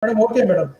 Madam, okay, madam.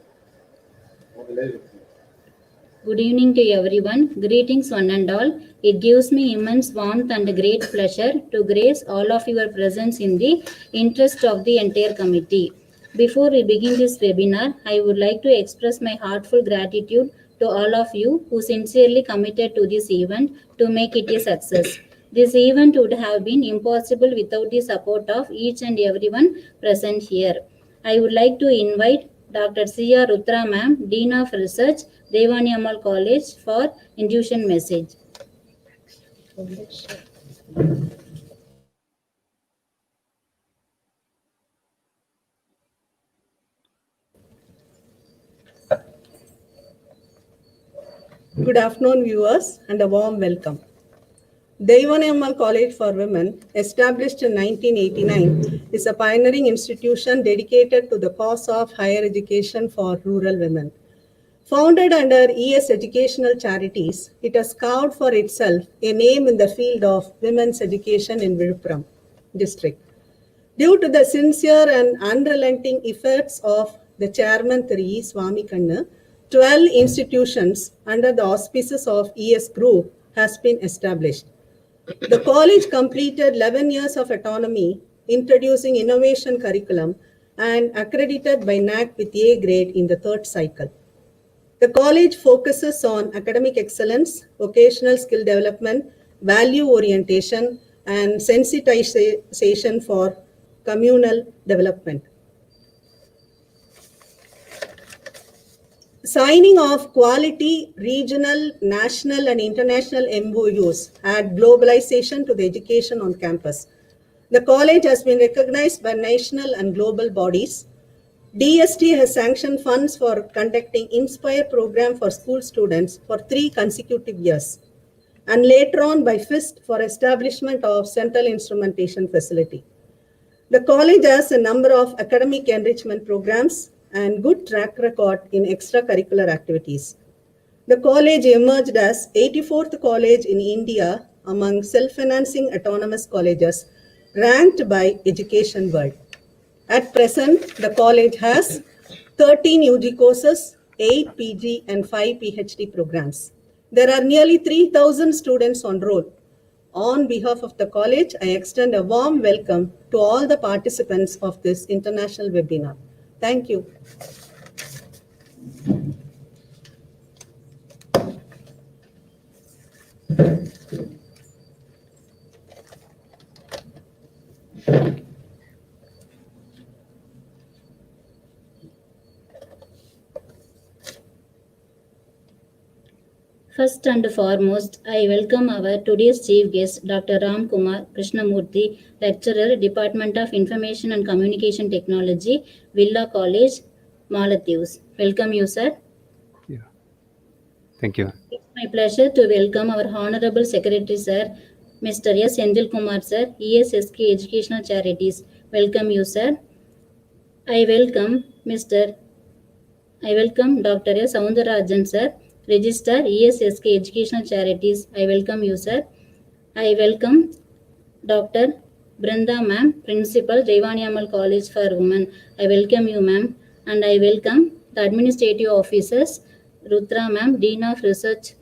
Good evening to everyone. Greetings, one and all. It gives me immense warmth and great pleasure to grace all of your presence in the interest of the entire committee. Before we begin this webinar, I would like to express my heartfelt gratitude to all of you who sincerely committed to this event to make it a success. This event would have been impossible without the support of each and everyone present here. I would like to invite Dr. C.R. Rutra Ma'am, Dean of Research, Devani Ammal College, for introduction message. Good afternoon, viewers, and a warm welcome. Dimensionality College for Women, established in 1989, is a pioneering institution dedicated to the cause of higher education for rural women. Founded under ES Educational Charities, it has carved for itself a name in the field of women's education in Viluppuram district. Due to the sincere and unrelenting efforts of the chairman Thiru Swami Kanna, 12 institutions under the auspices of ES Group has been established. The college completed 11 years of autonomy, introducing innovation curriculum and accredited by NAC with A grade in the third cycle. The college focuses on academic excellence, vocational skill development, value orientation, and sensitization for communal development. Signing of quality regional, national, and international MOUs add globalization to the education on campus. The college has been recognized by national and global bodies. DST has sanctioned funds for conducting Inspire program for school students for 3 consecutive years, and later on by FIST for establishment of central instrumentation facility. The college has a number of academic enrichment programs and good track record in extracurricular activities. The college emerged as 84th college in India among self-financing autonomous colleges ranked by Education World. At present, the college has 13 UG courses, 8 PG and 5 PhD programs. There are nearly 3,000 students on roll. On behalf of the college, I extend a warm welcome to all the participants of this international webinar. Thank you. First and foremost, I welcome our today's chief guest, Dr. Ram Kumar Krishnamurthy, Lecturer, Department of Information and Communication Technology, Villa College, Maldives. Welcome you, sir. Yeah. Thank you. It's my pleasure to welcome our Honorable Secretary, sir, Mr. S. Senthil Kumar, sir, ESSK Educational Charities. Welcome you, sir. I welcome Dr. S. Soundarajan, sir, Register ESSK Educational Charities. I welcome you, sir. I welcome Dr. Brenda, ma'am, Principal, Devani Ammal College for Women. I welcome you, ma'am. And I welcome the administrative officers, Rutra, ma'am, Dean of Research,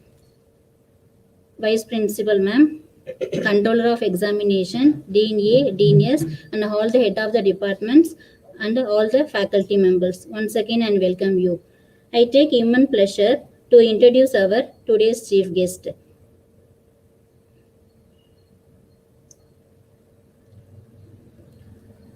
Vice Principal, ma'am, Controller of Examination, Dean A, Dean S, and all the head of the departments and all the faculty members. Once again, and welcome you. I take immense pleasure to introduce our today's chief guest.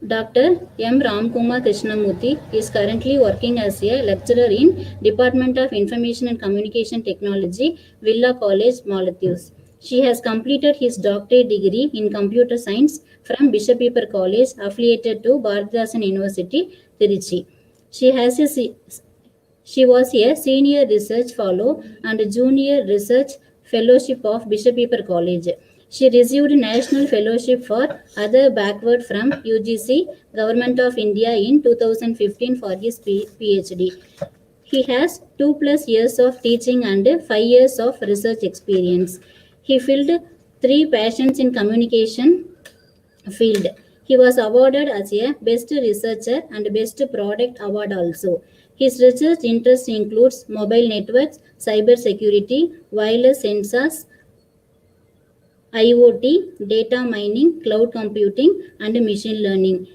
Dr. M. Ramkumar Krishnamurthy is currently working as a lecturer in Department of Information and Communication Technology, Villa College, Maldives. She has completed his doctorate degree in computer science from Bishop Pepper College, affiliated to Bharathidasan University, Trichy. She was a senior research fellow and junior research fellowship of Bishop Pepper College. She received National Fellowship for Other Backward from UGC, Government of India in 2015 for his PhD. He has 2+ years of teaching and 5 years of research experience. He filled 3 passions in communication field. He was awarded as a Best Researcher and Best Product Award also. His research interest includes mobile networks, cyber security, wireless sensors, IoT, data mining, cloud computing, and machine learning.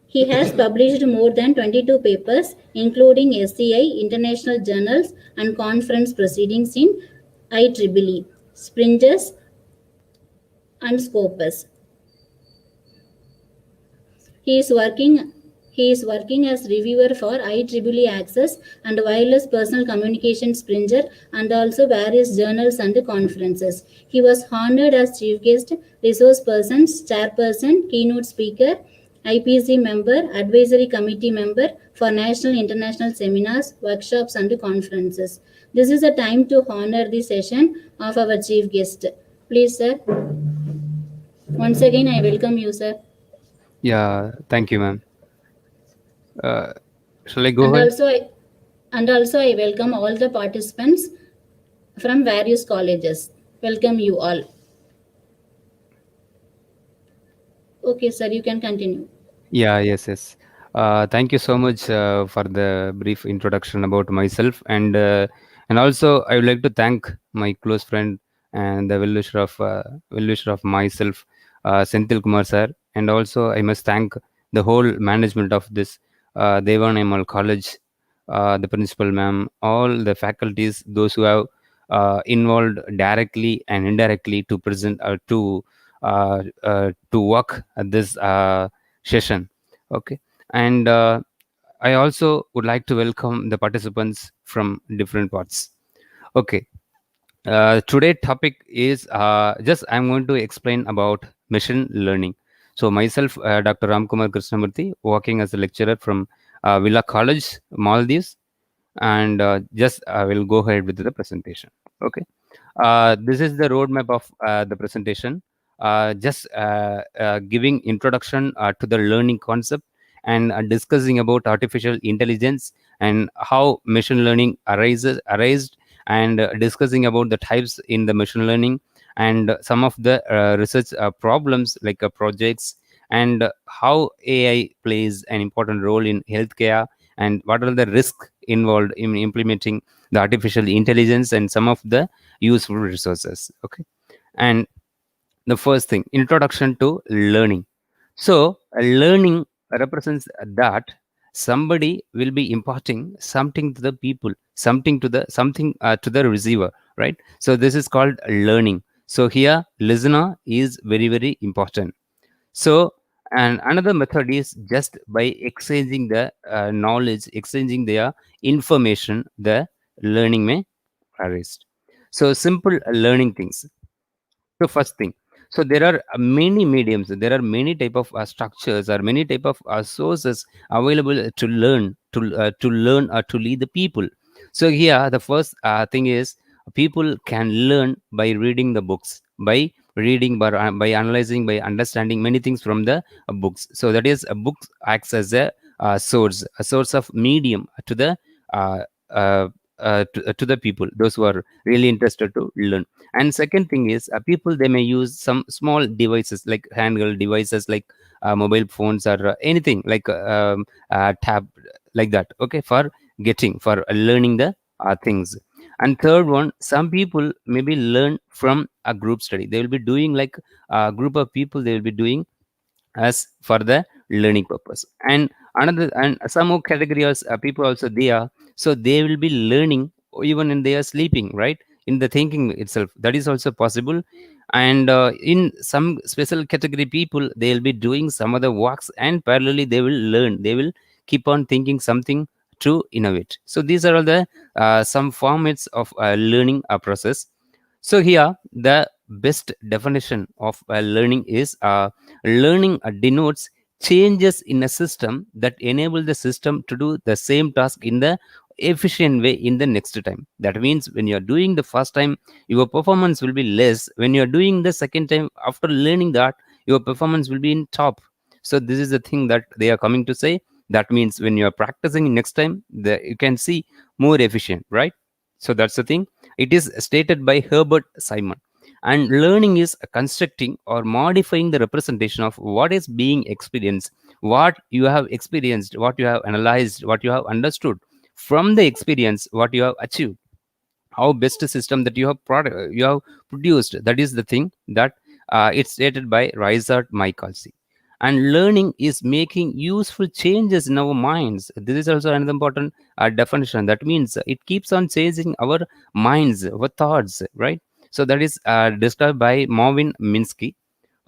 He has published more than 22 papers, including SCI, international journals, and conference proceedings in IEEE, Springes, and Scopus. He is working as reviewer for IEEE Access and Wireless Personal Communication Springer and also various journals and conferences. He was honored as chief guest, resource person, chairperson, keynote speaker, IPC member, advisory committee member for national international seminars, workshops and conferences. This is a time to honor the session of our chief guest. Please, sir. Once again, I welcome you, sir. Yeah, thank you, ma'am. Shall I go And ahead? also I welcome all the participants from various colleges. Welcome you all. Okay, sir, you can continue. Yeah, yes. Thank you so much for the brief introduction about myself, and also I would like to thank my close friend and the well-wisher of myself, Senthil Kumar sir, and also I must thank the whole management of this Devanayamal College, the principal ma'am, all the faculties, those who have involved directly and indirectly to present to work at this. Session. Okay. And I also would like to welcome the participants from different parts. Okay. Today topic is just I'm going to explain about machine learning. So myself, Dr. Ramkumar Krishnamurthy, working as a lecturer from Villa College, Maldives, and just I will go ahead with the presentation. Okay. This is the roadmap of the presentation. Just giving introduction to the learning concept and discussing about artificial intelligence and how machine learning arised, and discussing about the types in the machine learning and some of the research problems like projects, and how AI plays an important role in healthcare, and what are the risks involved in implementing the artificial intelligence and some of the useful resources. Okay. And the first thing, introduction to learning. So learning represents that somebody will be imparting something to the people, something to the receiver, right? So this is called learning. So here listener is very, very important. So, and another method is just by exchanging the knowledge, exchanging their information, the learning may arise. So simple learning things. So first thing, so there are many mediums, there are many type of structures or many type of sources available to learn or to lead the people. So here the first thing is people can learn by reading the books, by reading, by analyzing, by understanding many things from the books. So that is a book acts as a source of medium to the uh, uh, to the people, those who are really interested to learn. And second thing is people, they may use some small devices like handheld devices like mobile phones or anything like tab, like that, okay, for learning the things. And third one, some people maybe learn from a group study. They will be doing like a group of people, they will be doing as for the learning purpose. And another, and some more categories people also there, so they will be learning even in their sleeping, right, in the thinking itself, that is also possible. And in some special category people, they will be doing some other works, and parallelly they will learn, they will keep on thinking something to innovate. So these are all the some formats of learning process. So here the best definition of learning is learning denotes changes in a system that enable the system to do the same task in the efficient way in the next time. That means when you are doing the first time, your performance will be less. When you are doing the second time after learning that, your performance will be in top. So this is the thing that they are coming to say. That means when you are practicing next time, you can see more efficient, right? So that's the thing. It is stated by Herbert Simon. And learning is constructing or modifying the representation of what is being experienced, what you have experienced, what you have analyzed, what you have understood from the experience, what you have achieved, how best system that you have produced. That is the thing that it's stated by Rysart Michaelsi. And learning is making useful changes in our minds. This is also another important definition. That means it keeps on changing our minds, our thoughts, right? So that is described by Marvin Minsky.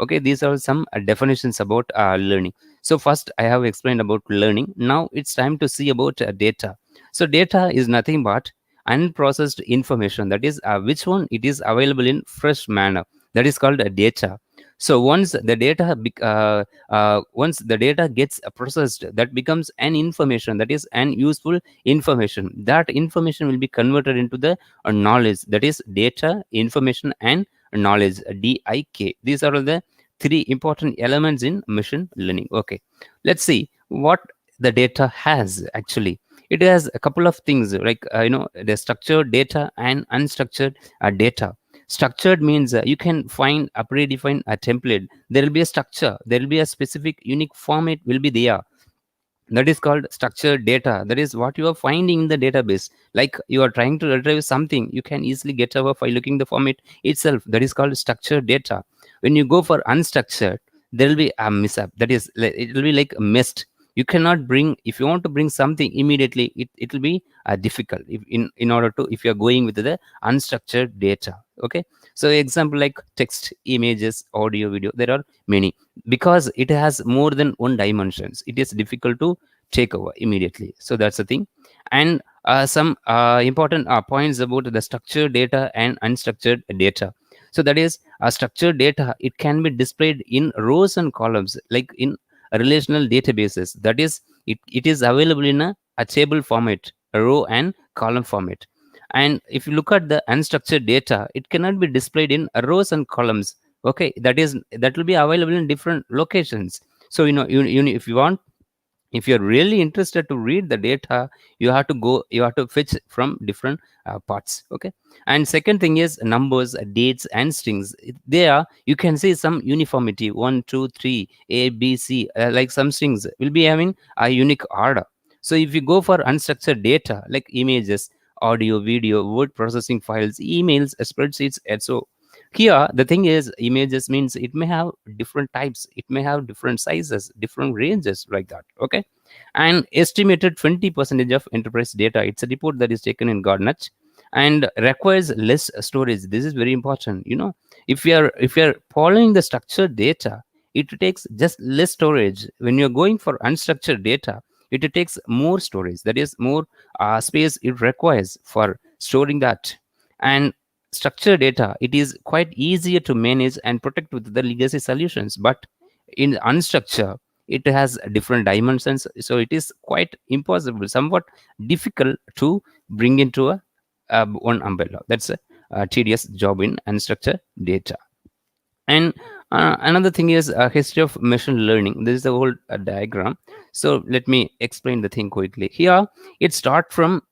Okay, these are some definitions about learning. So first I have explained about learning. Now it's time to see about data. So data is nothing but unprocessed information, that is which one it is available in fresh manner, that is called data. So once the data gets processed, that becomes an information, that is an useful information. That information will be converted into the knowledge, that is data, information, and knowledge, DIK. These are all the three important elements in machine learning. Okay, let's see what the data has actually. It has a couple of things like the structured data and unstructured data. Structured means you can find a predefined template. There will be a structure, there will be a specific unique format will be there. That is called structured data. That is what you are finding in the database. Like you are trying to retrieve something, you can easily get over by looking the format itself. That is called structured data. When you go for unstructured, there will be a mishap. That is, it will be like missed. You cannot bring, if you want to bring something immediately, it will be difficult in order to, if you are going with the unstructured data. Okay, so example like text, images, audio, video, there are many. Because it has more than one dimensions, it is difficult to take over immediately. So that's the thing. And some important points about the structured data and unstructured data. So that is structured data, it can be displayed in rows and columns like in relational databases. That is, it is available in a table format, a row and column format. And if you look at the unstructured data, it cannot be displayed in rows and columns. Okay, that will be available in different locations. So if you want, if you're really interested to read the data, you have to fetch from different parts. Okay, and second thing is numbers, dates, and strings. There you can see some uniformity, 1 2 3 A B C, like some strings will be having a unique order. So if you go for unstructured data like images, audio, video, word processing files, emails, spreadsheets, and so here the thing is, images means it may have different types, it may have different sizes, different ranges, like that. Okay, and estimated 20% of enterprise data, it's a report that is taken in Gartnet, and requires less storage. This is very important. If you are following the structured data, it takes just less storage. When you're going for unstructured data, it takes more storage, that is more space it requires for storing that. And structured data, it is quite easier to manage and protect with the legacy solutions. But in unstructured, it has different dimensions, so it is quite impossible, somewhat difficult to bring into a one umbrella. That's a tedious job in unstructured data. And another thing is history of machine learning. This is the whole diagram. So let me explain the thing quickly. Here it started from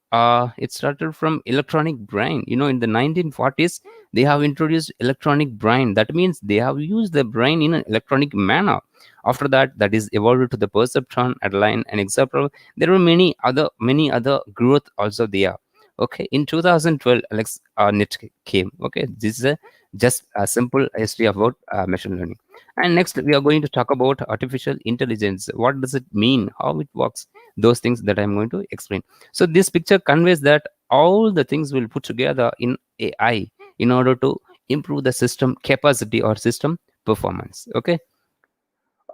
electronic brain. In the 1940s, they have introduced electronic brain. That means they have used the brain in an electronic manner. After that, that is evolved to the perceptron, Adeline, and example. There were many other growth also there. Okay, in 2012, Alex net came. Okay, this is just a simple history about machine learning. And next, we are going to talk about artificial intelligence. What does it mean? How it works? Those things that I'm going to explain. So this picture conveys that all the things will put together in AI in order to improve the system capacity or system performance. Okay,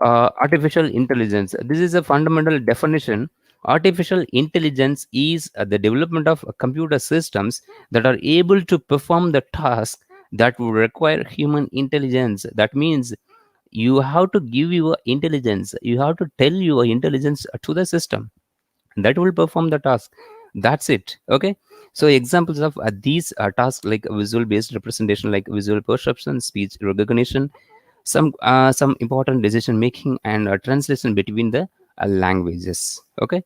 artificial intelligence. This is a fundamental definition. Artificial intelligence is the development of computer systems that are able to perform the task that would require human intelligence. That means you have to give your intelligence, you have to tell your intelligence to the system that will perform the task. That's it. Okay, so examples of these tasks like visual based representation, like visual perception, speech recognition, some important decision making, and translation between the languages. Okay,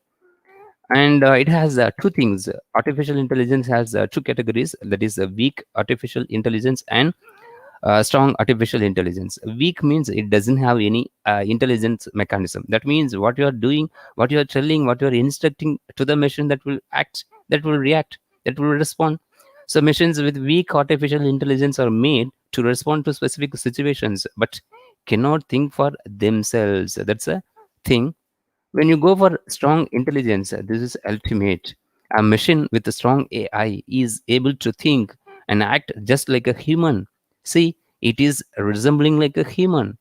and it has two things. Artificial intelligence has two categories, that is weak artificial intelligence and strong artificial intelligence. Weak means it doesn't have any intelligence mechanism. That means what you are doing, what you are telling, what you are instructing to the machine, that will act, that will react, that will respond. So machines with weak artificial intelligence are made to respond to specific situations, but cannot think for themselves. That's a thing. When you go for strong intelligence, this is ultimate. A machine with a strong AI is able to think and act just like a human. See, it is resembling like a human.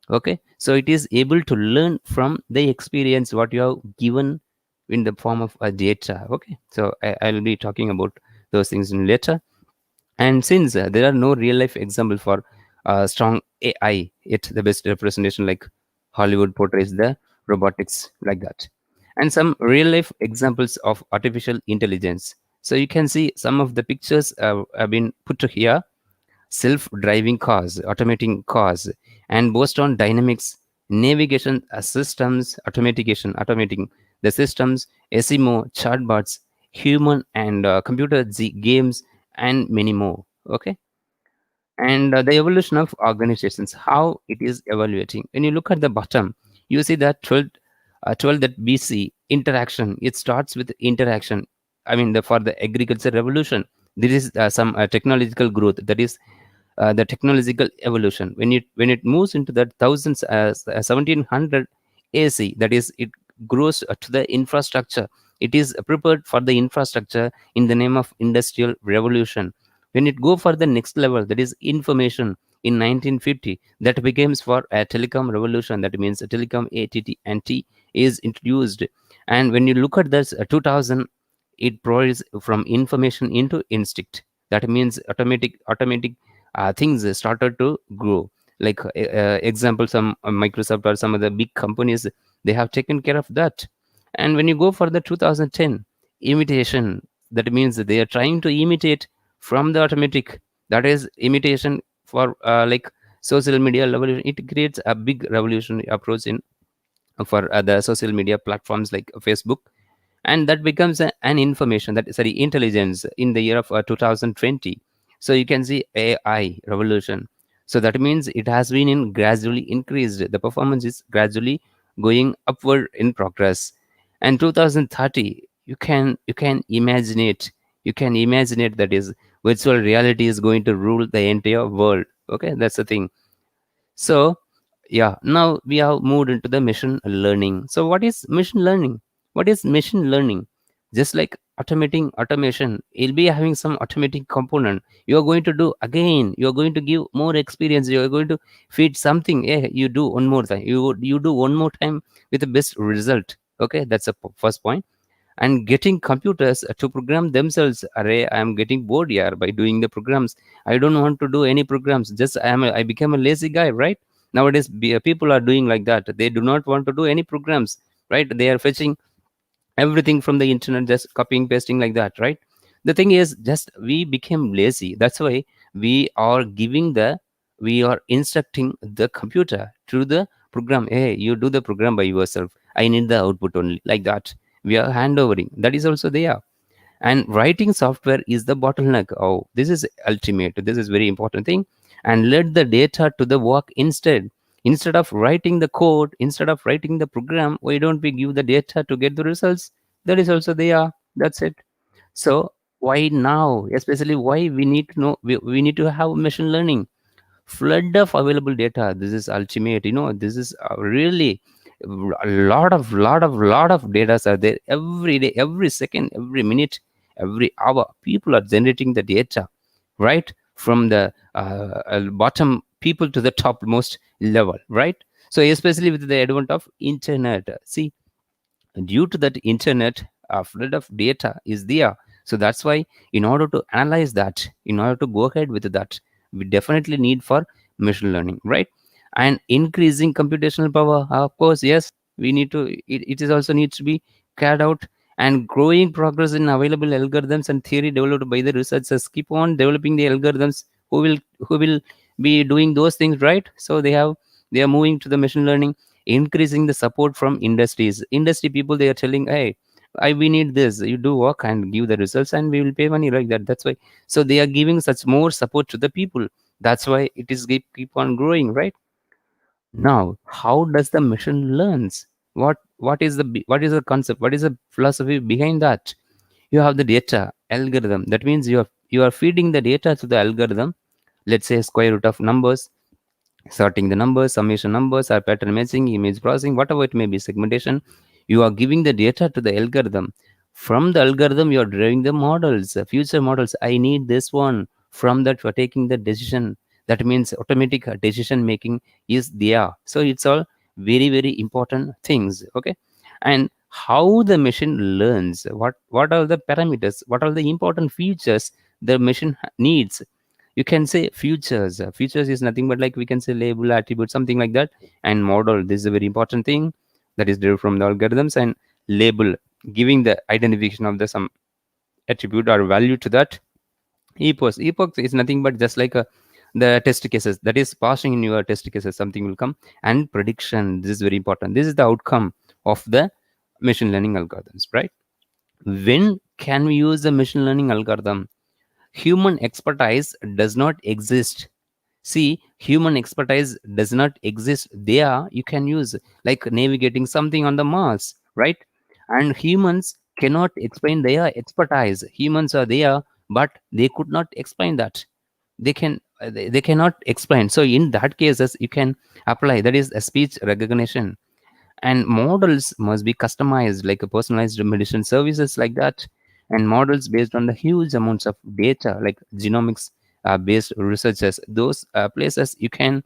Okay, so it is able to learn from the experience what you have given in the form of a data. Okay, so I'll be talking about those things in later. And since there are no real life example for strong AI, it the best representation like Hollywood portrays the robotics like that. And some real life examples of artificial intelligence. So you can see some of the pictures have been put here. Self-driving cars, automating cars, and Boston Dynamics navigation systems, automating the systems, SEMO, chatbots, human and computer games, and many more. Okay, and the evolution of organizations, how it is evaluating. When you look at the bottom, you see that 12 that BC interaction. It starts with interaction. I mean, for the agriculture revolution, there is some technological growth. That is the technological evolution. When it moves into that thousands 1700 AC, that is, it grows to the infrastructure. It is prepared for the infrastructure in the name of industrial revolution. When it go for the next level, that is information, in 1950, that becomes for a telecom revolution. That means a telecom ATT and T is introduced. And when you look at this 2000, it provides from information into instinct. That means automatic things started to grow. Like example, some Microsoft or some of the big companies, they have taken care of that. And when you go for the 2010 imitation, that means that they are trying to imitate from the automatic. That is imitation for like social media level. It creates a big revolutionary approach in for the social media platforms like Facebook. And that becomes an information, that sorry, intelligence in the year of 2020. So you can see AI revolution. So that means it has been in gradually increased, the performance is gradually going upward in progress. And 2030, you can imagine it, that is virtual reality is going to rule the entire world. Okay, that's the thing. So, yeah, now we have moved into the machine learning. So, what is machine learning? What is machine learning? Just like automating automation, you'll be having some automatic component. You are going to do again. You are going to give more experience. You are going to feed something. You do one more time. You do one more time with the best result. Okay, that's the first point. And getting computers to program themselves. Array, I am getting bored here by doing the programs. I don't want to do any programs. Just I became a lazy guy, right? Nowadays people are doing like that. They do not want to do any programs, right? They are fetching everything from the internet, just copying pasting like that, right? The thing is, just we became lazy. That's why we are instructing the computer through the program. Hey, you do the program by yourself, I need the output only, like that. We are handovering, that is also there. And writing software is the bottleneck. Oh, this is ultimate, this is very important thing. And let the data to the work instead of writing the code, instead of writing the program, why don't we give the data to get the results? That is also there. That's it. So why now, especially why we need to know, we need to have machine learning. Flood of available data, this is ultimate. This is really a lot of data are there every day, every second, every minute, every hour. People are generating the data, right, from the bottom people to the topmost level, right? So especially with the advent of internet, see, due to that internet, a flood of data is there. So that's why, in order to analyze that, in order to go ahead with that, we definitely need for machine learning, right? And increasing computational power, of course, yes, we need to, it is also needs to be carried out. And growing progress in available algorithms and theory developed by the researchers, keep on developing the algorithms who will be doing those things, right? So they are moving to the machine learning. Increasing the support from industry people, they are telling, hey, we need this, you do work and give the results and we will pay money, like that. That's why, so they are giving such more support to the people. That's why it is keep on growing, right? Now, how does the machine learns? What is the concept? What is the philosophy behind that? You have the data algorithm. That means you are feeding the data to the algorithm. Let's say square root of numbers, sorting the numbers, summation numbers, or pattern matching, image processing, whatever it may be, segmentation. You are giving the data to the algorithm. From the algorithm, you are drawing the models, future models. I need this one. From that, you are taking the decision. That means automatic decision making is there. So it's all very, very important things. Okay. And how the machine learns, what are the parameters, what are the important features the machine needs. You can say features. Features is nothing but like we can say label, attribute, something like that. And model, this is a very important thing that is derived from the algorithms. And label, giving the identification of the some attribute or value to that. Epoch is nothing but just like the test cases that is passing in your test cases, something will come. And prediction, this is very important. This is the outcome of the machine learning algorithms, right? When can we use the machine learning algorithm? Human expertise does not exist. See, human expertise does not exist there. You can use like navigating something on the Mars, right? And humans cannot explain their expertise. Humans are there, but they could not explain that. They cannot explain. So in that cases, you can apply, that is a speech recognition. And models must be customized like a personalized medicine services like that. And models based on the huge amounts of data like genomics based researches, those places you can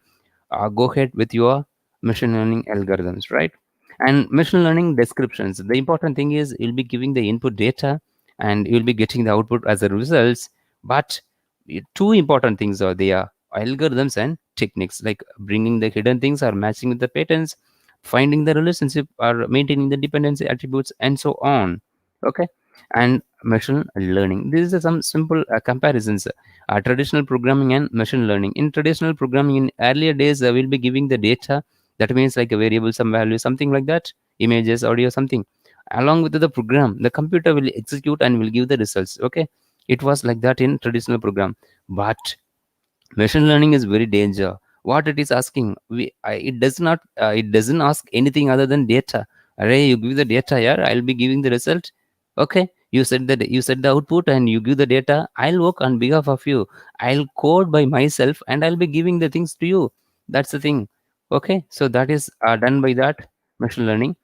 go ahead with your machine learning algorithms, right? And machine learning descriptions, the important thing is you'll be giving the input data and you'll be getting the output as the results. But two important things are there: algorithms and techniques, like bringing the hidden things or matching with the patterns, finding the relationship or maintaining the dependency attributes, and so on. Okay. And machine learning, this is some simple comparisons. Traditional programming and machine learning. In traditional programming, in earlier days, we'll be giving the data, that means like a variable, some value, something like that, images, audio, something. Along with the program, the computer will execute and will give the results. Okay. It was like that in traditional program. But machine learning is very danger. What it is asking, it doesn't ask anything other than data. Array, you give the data here, I'll be giving the result. Okay, you set the output and you give the data, I'll work on behalf of you, I'll code by myself and I'll be giving the things to you. That's the thing. Okay, so that is done by that machine learning.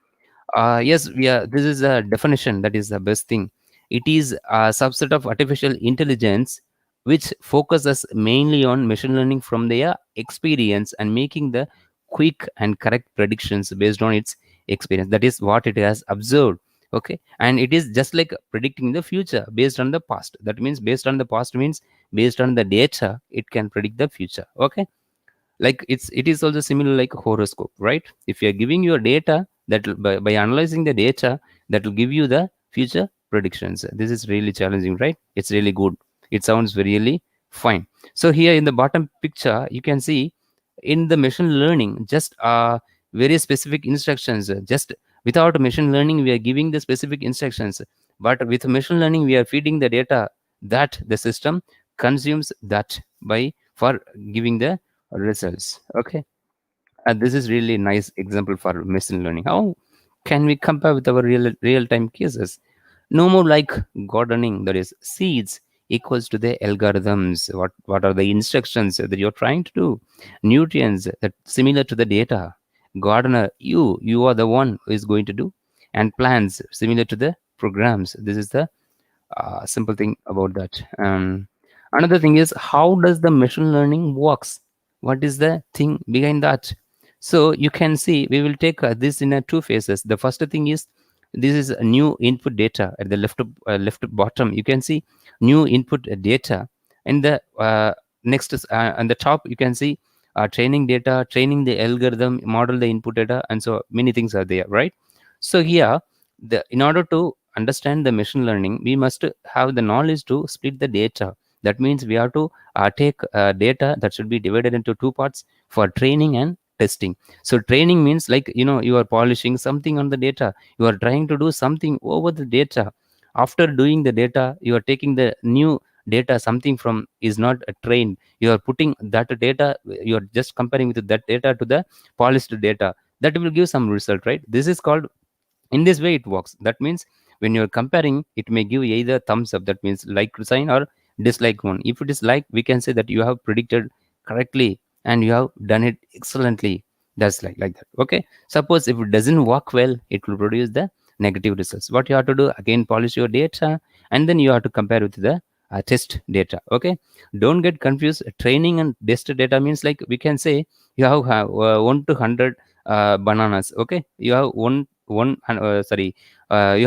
Yes, we are. This is a definition. That is the best thing. It is a subset of artificial intelligence which focuses mainly on machine learning from their experience and making the quick and correct predictions based on its experience. That is what it has observed. Okay, and it is just like predicting the future based on the past. That means based on the past means based on the data, it can predict the future. Okay, like it is also similar like horoscope, right? If you are giving your data, that by analyzing the data, that will give you the future predictions. This is really challenging, right? It's really good. It sounds really fine. So here in the bottom picture you can see, in the machine learning, just very specific instructions. Just without machine learning we are giving the specific instructions, but with machine learning we are feeding the data that the system consumes that by for giving the results. Okay, and this is really nice example for machine learning. How can we compare with our real time cases? No more like gardening, that is seeds equals to the algorithms. What are the instructions that you're trying to do? Nutrients that similar to the data. Gardener, you are the one who is going to do. And plans similar to the programs. This is the simple thing about that. Another thing is, how does the machine learning works? What is the thing behind that? So you can see we will take this in two phases. The first thing is, this is a new input data at the left bottom. You can see new input data. And the next is on the top you can see training data, training the algorithm, model the input data, and so many things are there, right? So here, in order to understand the machine learning, we must have the knowledge to split the data. That means we have to take data that should be divided into two parts for training and testing. So training means like, you are polishing something on the data, you are trying to do something over the data. After doing the data, you are taking the new data, something from is not trained, you are putting that data, you are just comparing with that data to the polished data, that will give some result, right? This is called, in this way it works. That means when you're comparing, it may give either thumbs up, that means like sign, or dislike one. If it is like, we can say that you have predicted correctly and you have done it excellently. That's like that. Okay, suppose if it doesn't work well, it will produce the negative results. What you have to do, again polish your data, and then you have to compare with the test data. Okay, don't get confused. Training and test data means, like we can say, you have 1 to 100 bananas. Okay, you have you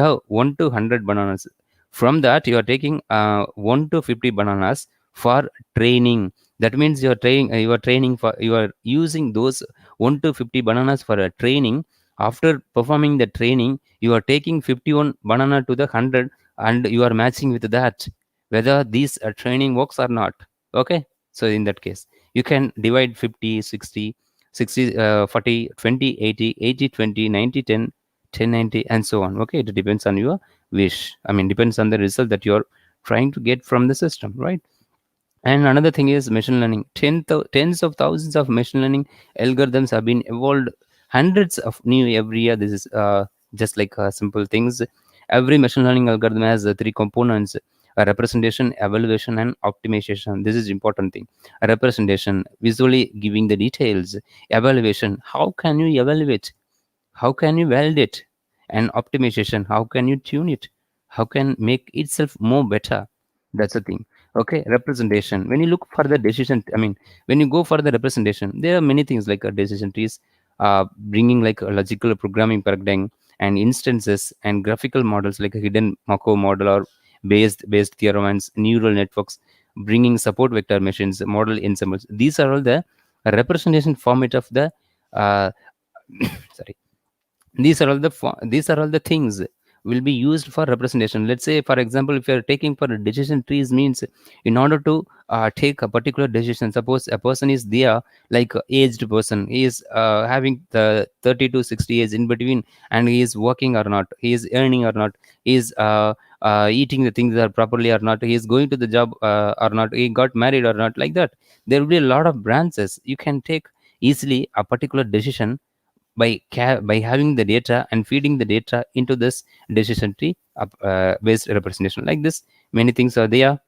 have 1 to 100 bananas. From that, you are taking 1 to 50 bananas for training. That means you are training for, you are using those 1 to 50 bananas for a training. After performing the training, you are taking 51 banana to the 100, and you are matching with that, whether this training works or not. Okay, so in that case, you can divide 50, 60, 60, 40, 20, 80, 80, 20, 90, 10, 10, 90, and so on. Okay, it depends on your wish. I mean, depends on the result that you're trying to get from the system, right? And another thing is machine learning. Tens of thousands of machine learning algorithms have been evolved, hundreds of new every year. This is just like simple things. Every machine learning algorithm has three components: a representation, evaluation, and optimization. This is important thing. A representation, visually giving the details. Evaluation, how can you evaluate? How can you validate? And optimization, how can you tune it? How can make itself more better? That's the thing. Okay, representation, when you look for the decision, I mean, when you go for the representation, there are many things like decision trees, bringing like a logical programming paradigm, and instances and graphical models like a hidden Markov model, or based theorem, and neural networks, bringing support vector machines, model ensembles. These are all the representation format of the uh, sorry, these are all the things will be used for representation. Let's say, for example, if you're taking for a decision trees, means in order to take a particular decision, suppose a person is there, like a aged person, he is having the 30 to 60 age in between, and he is working or not, he is earning or not, he is eating the things that are properly or not, he is going to the job or not, he got married or not, like that. There will be a lot of branches. You can take easily a particular decision by having the data and feeding the data into this decision tree based representation. Like this, many things are there.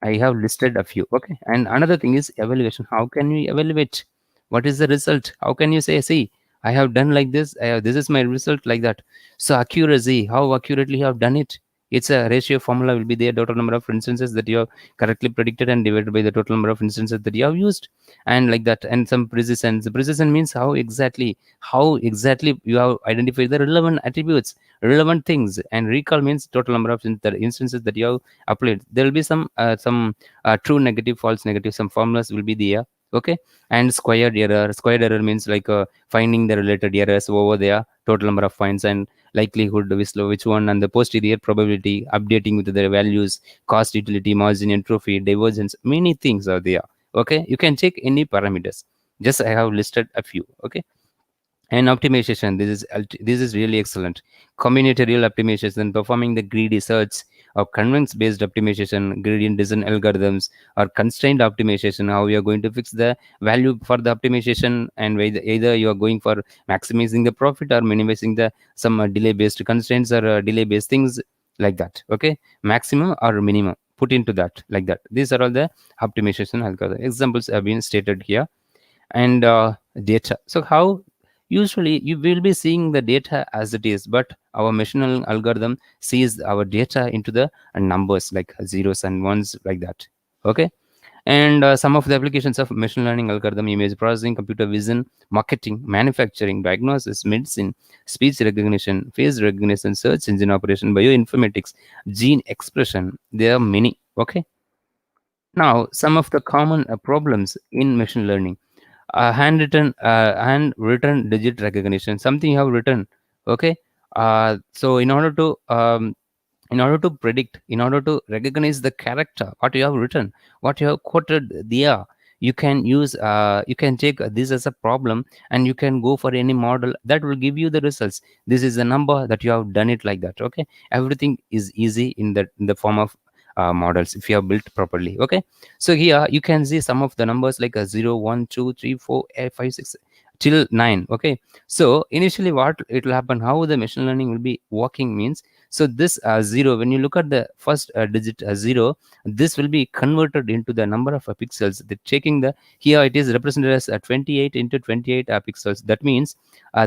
I have listed a few. Okay, and another thing is evaluation. How can you evaluate? What is the result? How can you say, see, I have done like this, this is my result, like that? So accuracy, how accurately you have done it. It's a ratio formula will be there, total number of instances that you have correctly predicted and divided by the total number of instances that you have used, and like that. And some precision. The precision means how exactly you have identified the relevant attributes, relevant things. And recall means total number of the instances that you have applied. There will be some true, negative, false, negative, some formulas will be there. Okay, and squared error means like finding the related errors over there, total number of finds, and likelihood, which one, and the posterior probability, updating with the values, cost, utility, margin, entropy, divergence. Many things are there. Okay, you can check any parameters. Just I have listed a few. Okay, and optimization, this is really excellent. Combinatorial optimization, performing the greedy search, or convenience based optimization, gradient descent algorithms, or constrained optimization, how you are going to fix the value for the optimization, and either you are going for maximizing the profit or minimizing the some delay based constraints, or delay based things, like that. Okay, maximum or minimum put into that, like that. These are all the optimization algorithm examples have been stated here. And data, so how usually you will be seeing the data as it is, but our machine learning algorithm sees our data into the numbers, like zeros and ones, like that. Okay, and some of the applications of machine learning algorithm: image processing, computer vision, marketing, manufacturing, diagnosis, medicine, speech recognition, face recognition, search engine operation, bioinformatics, gene expression. There are many. Okay, now some of the common problems in machine learning: handwritten digit recognition, something you have written. Okay, so in order to predict, in order to recognize the character, what you have written, what you have quoted there, you can take this as a problem, and you can go for any model that will give you the results. This is the number that you have done it, like that. Okay, everything is easy in the form of models if you have built properly. Okay, so here you can see some of the numbers like 0 1 2 3 4 5 6 till 9. Okay, so initially what it will happen, how the machine learning will be working means, so this 0, when you look at the first digit 0, this will be converted into the number of pixels. The checking the, here it is represented as 28 into 28 pixels. That means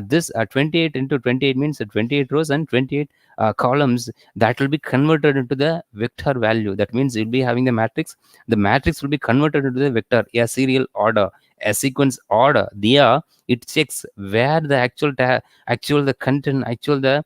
this 28 into 28 means 28 rows and 28 columns, that will be converted into the vector value. That means you'll be having the matrix. The matrix will be converted into the vector, a serial order, a sequence order. There it checks where the actual the content, actual the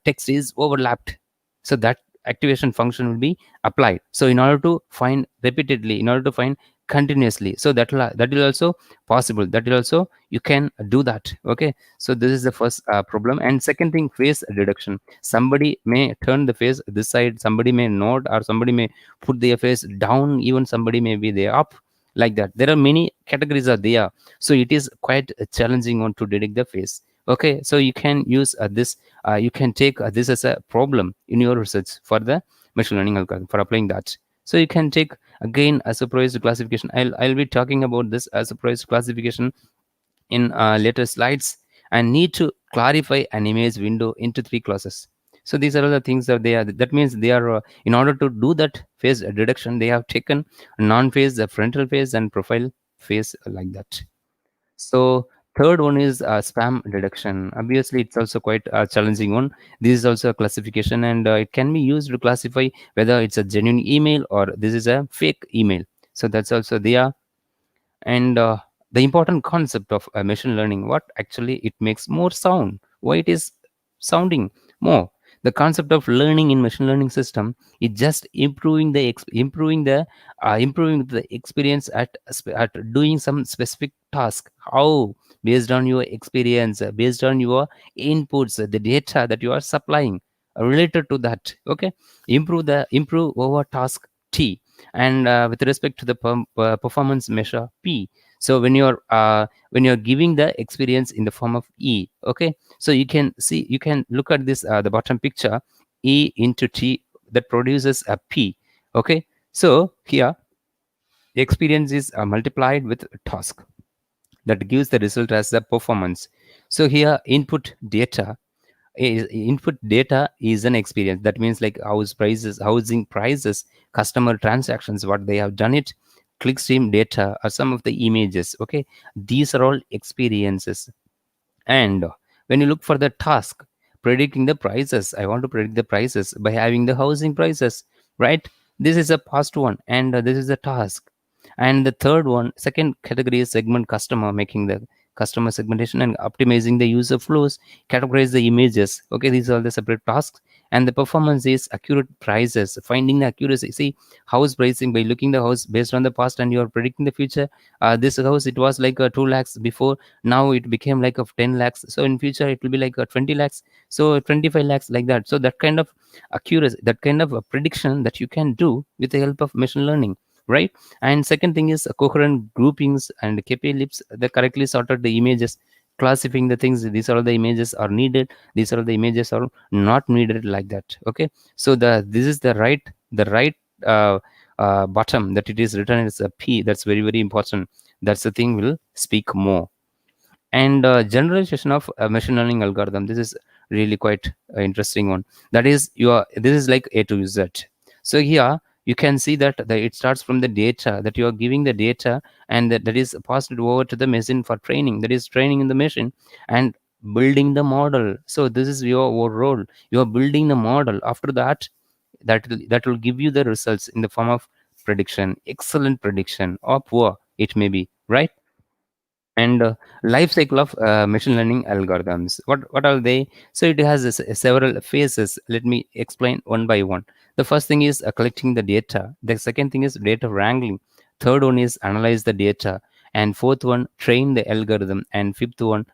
text is overlapped. So that activation function will be applied. So in order to find repeatedly, in order to find continuously, so that will also possible, that will also you can do that. Okay, so this is the first problem. And second thing, phase deduction. Somebody may turn the face this side, somebody may not, or somebody may put their face down, even somebody may be there up, like that. There are many categories are there, so it is quite a challenging one to detect the face. Okay, so you can use this you can take this as a problem in your research for the machine learning algorithm for applying that. So you can take again a supervised classification. I'll be talking about this as supervised classification in later slides, and need to clarify an image window into 3 classes. So these are the things that they are, that means they are in order to do that phase deduction, they have taken non-phase, the frontal phase and profile phase, like that. So third one is spam detection. Obviously it's also quite a challenging one. This is also a classification, and it can be used to classify whether it's a genuine email or this is a fake email. So that's also there. And the important concept of machine learning, what actually it makes more sound, why it is sounding more. The concept of learning in machine learning system is just improving the improving the experience at doing some specific task. How? Based on your experience, based on your inputs, the data that you are supplying related to that. Okay, improve over task T, and with respect to the performance measure P. So when you're giving the experience in the form of E. Okay, so you can see, you can look at this the bottom picture, E into T, that produces a P. Okay, so here the experience is multiplied with task, that gives the result as the performance. So here input data is an experience. That means like housing prices, customer transactions, what they have done it, clickstream data, or some of the images. Okay, these are all experiences. And when you look for the task, predicting the prices, I want to predict the prices by having the housing prices, right? This is a past one, and this is a task. And the third one, second category is segment customer, making the customer segmentation and optimizing the user flows, categorize the images. Okay, these are the separate tasks. And the performance is accurate prices, finding the accuracy. See, house pricing by looking the house based on the past, and you are predicting the future. This house, it was like 2 lakhs before, now it became like of 10 lakhs, so in future it will be like 20 lakhs, so 25 lakhs, like that. So that kind of accuracy, that kind of a prediction that you can do with the help of machine learning, right? And second thing is coherent groupings and KPI lips, that correctly sorted the images, classifying the things. These are the images are needed, these are the images are not needed, like that. Okay, so this is the right uh, bottom, that it is written as a P. That's very, very important. That's the thing will speak more. And generalization of machine learning algorithm, this is really quite interesting one. That is this is like A to Z. So here you can see that it starts from the data, that you are giving the data, and that is passed over to the machine for training, that is training in the machine, and building the model. So this is your role, you are building the model. After that, that will give you the results in the form of prediction, excellent prediction or poor, it may be, right? And life cycle of machine learning algorithms, what are they? So it has several phases. Let me explain one by one. The first thing is collecting the data, the second thing is data wrangling, third one is analyze the data, and fourth one train the algorithm, and fifth one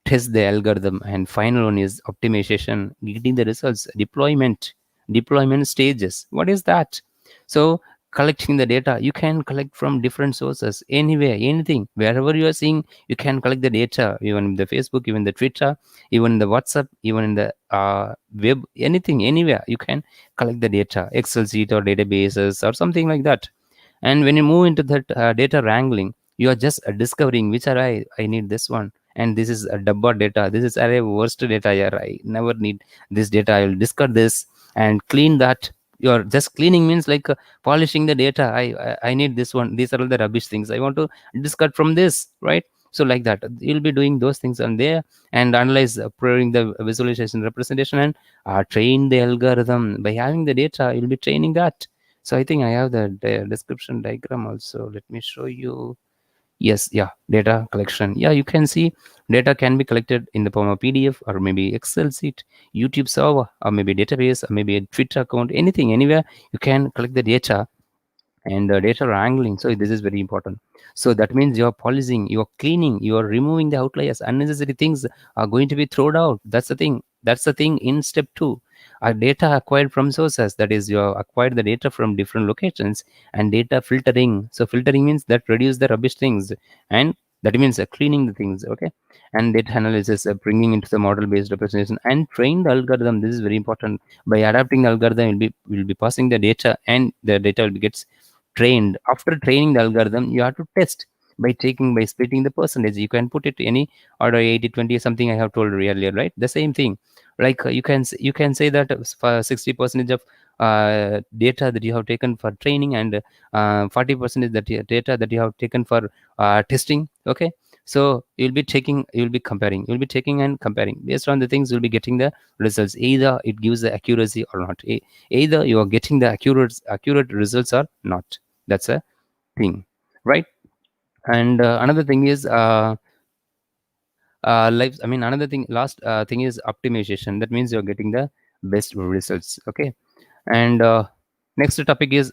test the algorithm, and final one is optimization, getting the results. Deployment stages, what is that? So collecting the data, you can collect from different sources, anywhere, anything, wherever you are seeing, you can collect the data, even in the Facebook, even the Twitter, even in the WhatsApp, even in the web, anything, anywhere you can collect the data, Excel sheet or databases or something like that. And when you move into that data wrangling, you are just discovering which are I need this one, and this is a dabba data, this is array worst data here, I never need this data, I will discard this and clean that. You're just cleaning means like polishing the data. I need this one, these are all the rubbish things I want to discard from this, right? So like that you'll be doing those things on there, and analyze, preparing the visualization representation, and train the algorithm. By having the data, you'll be training that. So I think I have the description diagram also. Let me show you. Yes, yeah, data collection. Yeah, you can see data can be collected in the form of PDF or maybe Excel sheet, YouTube server, or maybe database, or maybe a Twitter account, anything, anywhere you can collect the data. And data wrangling, so this is very important. So that means you're polishing, you're cleaning, you're removing the outliers, unnecessary things are going to be thrown out. That's the thing, that's the thing in step 2. Data acquired from sources, that is, you have acquired the data from different locations. And data filtering, so filtering means that reduce the rubbish things, and that means cleaning the things, okay. And data analysis, bringing into the model based representation, and train the algorithm. This is very important. By adapting the algorithm, will be passing the data, and the data will be gets trained. After training the algorithm, you have to test by splitting the percentage. You can put it any order, 80-20, something I have told earlier, right? The same thing. Like you can say that for 60% of data that you have taken for training, and 40% that data that you have taken for testing, okay. So you'll be comparing, you'll be taking and comparing. Based on the things, you'll be getting the results. Either it gives the accuracy or not. Either you are getting the accurate results or not. That's a thing, right? And another thing is another thing, last thing is optimization. That means you're getting the best results, okay. And next topic is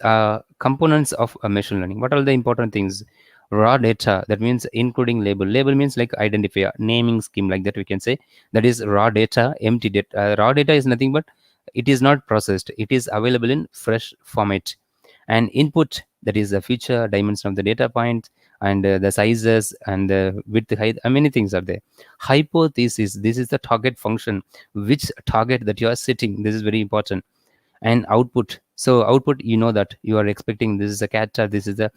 components of machine learning. What are the important things? Raw data, that means including label means like identifier, naming scheme, like that we can say. That is raw data. Empty data, raw data is nothing but it is not processed, it is available in fresh format. And input, that is the feature dimension of the data point, and the sizes, and the width, height, many things are there. Hypothesis, this is the target function, which target that you are setting, this is very important. And output, so output, you know that you are expecting this is a cat, or this is a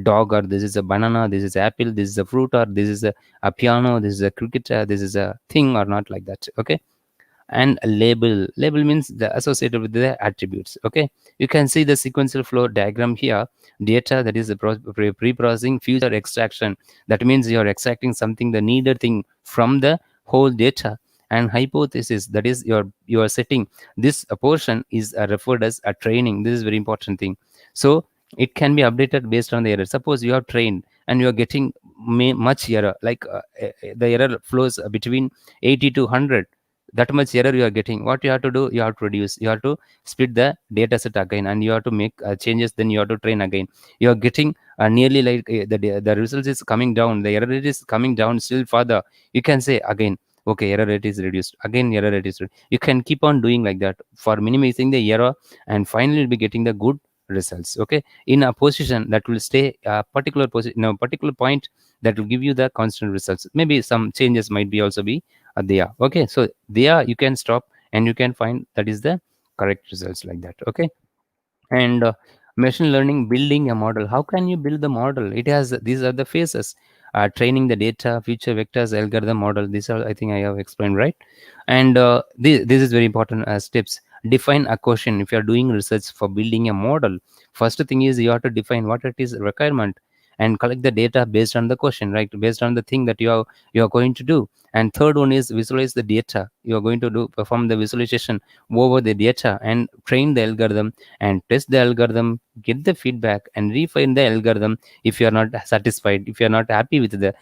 dog, or this is a banana, this is apple, this is a fruit, or this is a piano, this is a cricket, this is a thing, or not, like that, okay. And label means the associated with the attributes, okay. You can see the sequential flow diagram here. Data, that is the pre-processing, future extraction, that means you are extracting something, the needed thing from the whole data. And hypothesis, that is you are setting this portion is referred as a training. This is very important thing. So it can be updated based on the error. Suppose you have trained and you are getting much error, like the error flows between 80 to 100, that much error you are getting. What you have to do, you have to reduce, you have to split the data set again, and you have to make changes, then you have to train again. You are getting nearly like the results is coming down, the error rate is coming down still further. You can say again, okay, error rate is reduced, again error rate is reduced. You can keep on doing like that for minimizing the error, and finally you'll be getting the good results, okay. In a position that will stay a particular position, no particular point, that will give you the constant results. Maybe some changes might be also be there, okay. So there you can stop, and you can find that is the correct results, like that, okay. And machine learning, building a model. How can you build the model? It has, these are the phases: training the data, future vectors, algorithm, model. These are, I think I have explained, right? And this is very important steps. Define a question. If you are doing research for building a model, first thing is you have to define what it is requirement, and collect the data based on the question, right? Based on the thing that you are going to do. And third one is visualize the data. You are going to perform the visualization over the data, and train the algorithm, and test the algorithm, get the feedback, and refine the algorithm. If you are not satisfied, if you are not happy with the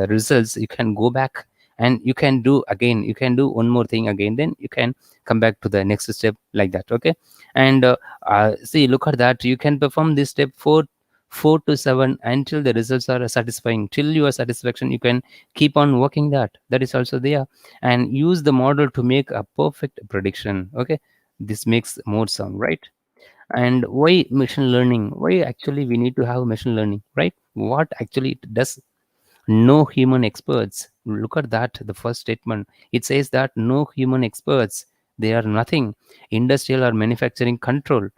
results, you can go back, and you can do again, you can do one more thing again, then you can come back to the next step, like that, okay. And see, look at that, you can perform this step 4 to 7 until the results are satisfying. Till your satisfaction, you can keep on working that is also there. And use the model to make a perfect prediction, okay. This makes more sound, right? And why machine learning? Why actually we need to have machine learning, right? What actually it does? No human experts. Look at that, the first statement. It says that no human experts. They are nothing. Industrial or manufacturing control,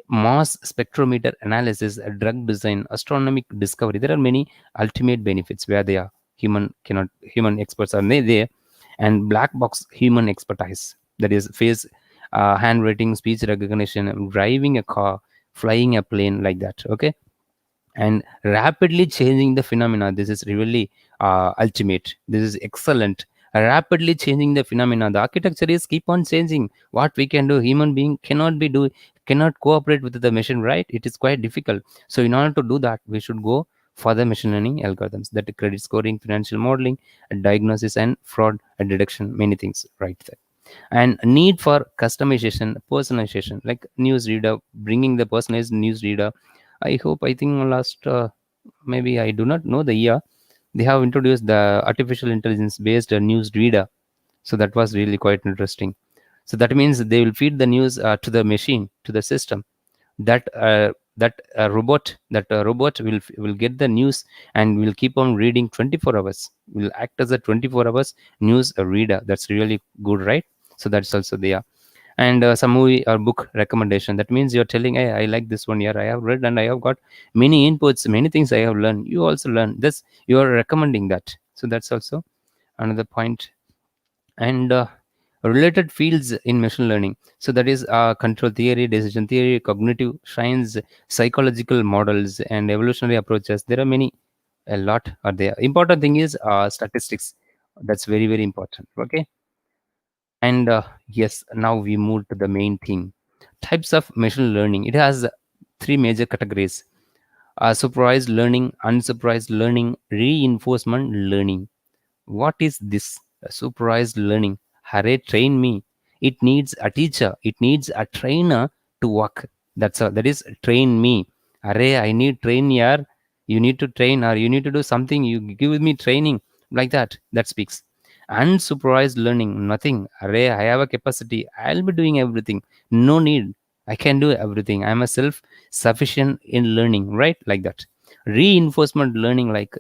mass spectrometer analysis, drug design, astronomic discovery. There are many ultimate benefits where they are human experts are there. And black box human expertise, that is face, handwriting, speech recognition, driving a car, flying a plane, like that. Okay. And rapidly changing the phenomena, this is really ultimate, this is excellent. Rapidly changing the phenomena, the architecture is keep on changing. What we can do, human being cannot cooperate with the machine, right? It is quite difficult. So in order to do that, we should go for the machine learning algorithms, that credit scoring, financial modeling, diagnosis, and fraud detection, many things right there. And need for customization, personalization, like news reader, bringing the personalized news reader. I think last, maybe I do not know the year, they have introduced the artificial intelligence based news reader. So that was really quite interesting. So that means they will feed the news to the machine, to the system. That robot will get the news and will keep on reading 24 hours, will act as a 24 hours news reader. That's really good, right? So that's also there. And some movie or book recommendation, that means you're telling, hey, I like this one here, I have read and I have got many inputs, many things I have learned, you also learn this, you are recommending that. So that's also another point. And related fields in machine learning, so that is control theory, decision theory, cognitive science, psychological models, and evolutionary approaches. There are many, a lot are there. Important thing is statistics. That's very, very important. Okay. And yes, now we move to the main thing. Types of machine learning. It has three major categories: supervised learning, unsupervised learning, reinforcement learning. What is this? Supervised learning? Hare, train me. It needs a teacher. It needs a trainer to work. That is train me. Hare, I need train here. You need to train, or you need to do something. You give me training, like that. That speaks. Unsupervised learning, nothing. Array, I have a capacity. I'll be doing everything. No need. I can do everything. I'm a self-sufficient in learning, right? Like that. Reinforcement learning, like,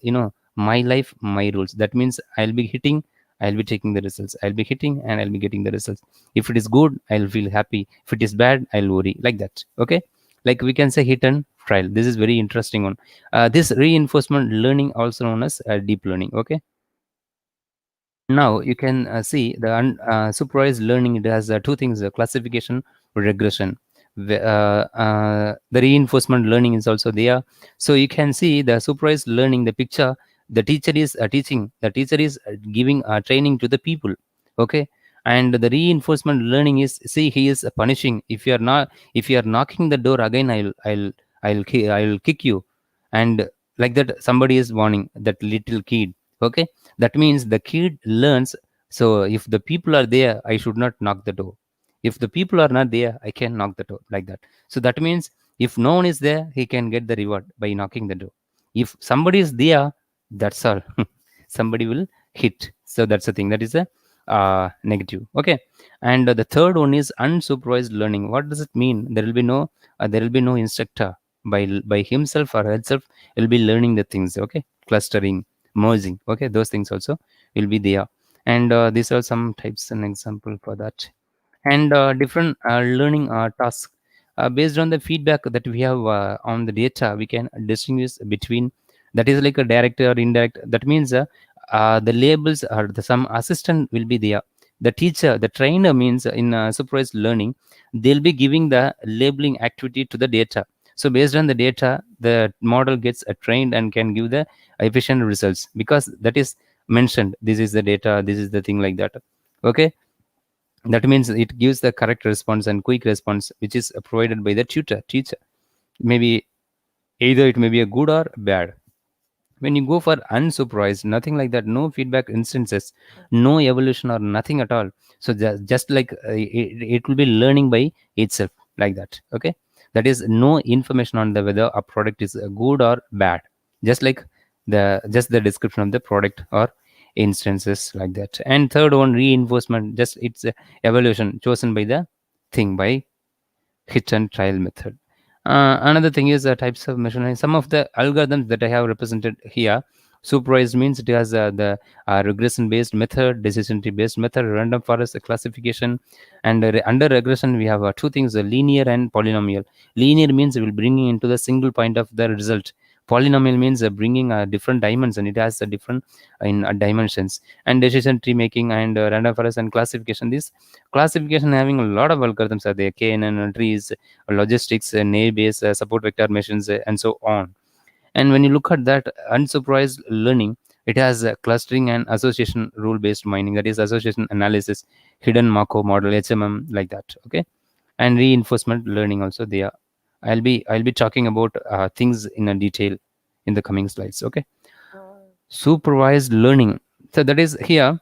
my life, my rules. That means I'll be hitting, I'll be taking the results. I'll be hitting and I'll be getting the results. If it is good, I'll feel happy. If it is bad, I'll worry. Like that. Okay. Like we can say hit and trial. This is very interesting one. This reinforcement learning, also known as deep learning. Okay. Now you can see the supervised learning. It has two things: classification, regression. The reinforcement learning is also there. So you can see the supervised learning, the picture. The teacher is teaching. The teacher is giving training to the people. Okay. And the reinforcement learning is, see, he is punishing. If you are knocking the door again, I'll kick you. And like that, somebody is warning that little kid. Okay. That means the kid learns. So if the people are there, I should not knock the door. If the people are not there, I can knock the door, like that. So that means if no one is there, he can get the reward by knocking the door. If somebody is there, that's all. Somebody will hit. So that's the thing. That is a negative. Okay. And the third one is unsupervised learning. What does it mean? There will be no instructor. By himself or herself, will be learning the things. Okay. Clustering, merging. Okay. Those things also will be there. And these are some types and example for that. And different learning tasks, based on the feedback that we have on the data, we can distinguish between, that is like a direct or indirect. That means the labels, or some assistant will be there. The teacher, the trainer, means in supervised learning, they'll be giving the labeling activity to the data. So based on the data, the model gets trained and can give the efficient results, because that is mentioned, this is the data, this is the thing, like that. Okay. That means it gives the correct response and quick response, which is provided by the teacher. Maybe either it may be a good or bad. When you go for unsupervised, nothing like that, no feedback instances, no evolution or nothing at all. So just like it will be learning by itself, like that. Okay. That is no information on the whether a product is good or bad, just like the description of the product or instances, like that. And third one, reinforcement, just it's evolution chosen by the thing, by hit and trial method. Another thing is types of machine learning. Some of the algorithms that I have represented here. Supervised means it has the regression based method, decision tree based method, random forest classification, and under regression we have two things: linear and polynomial. Linear means we will bring into the single point of the result. Polynomial means bringing a different dimension. It has a different in dimensions. And decision tree making and random forest and classification. This classification having a lot of algorithms are there: KNN trees, logistics, naive base, support vector machines, and so on. And when you look at that unsupervised learning, it has clustering and association rule based mining, that is association analysis, hidden Markov model, HMM, like that. Okay. And reinforcement learning also there. I'll be talking about things in a detail in the coming slides. Okay. Supervised learning, so that is here.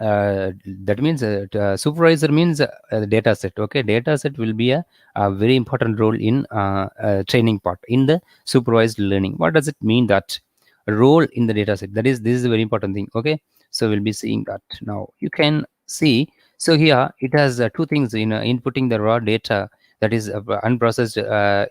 That means supervisor means data set. Okay, data set will be a very important role in training part in the supervised learning. What does it mean, that role in the data set? That is, this is a very important thing. Okay, so we'll be seeing that now. You can see, so here it has two things in inputting the raw data, that is unprocessed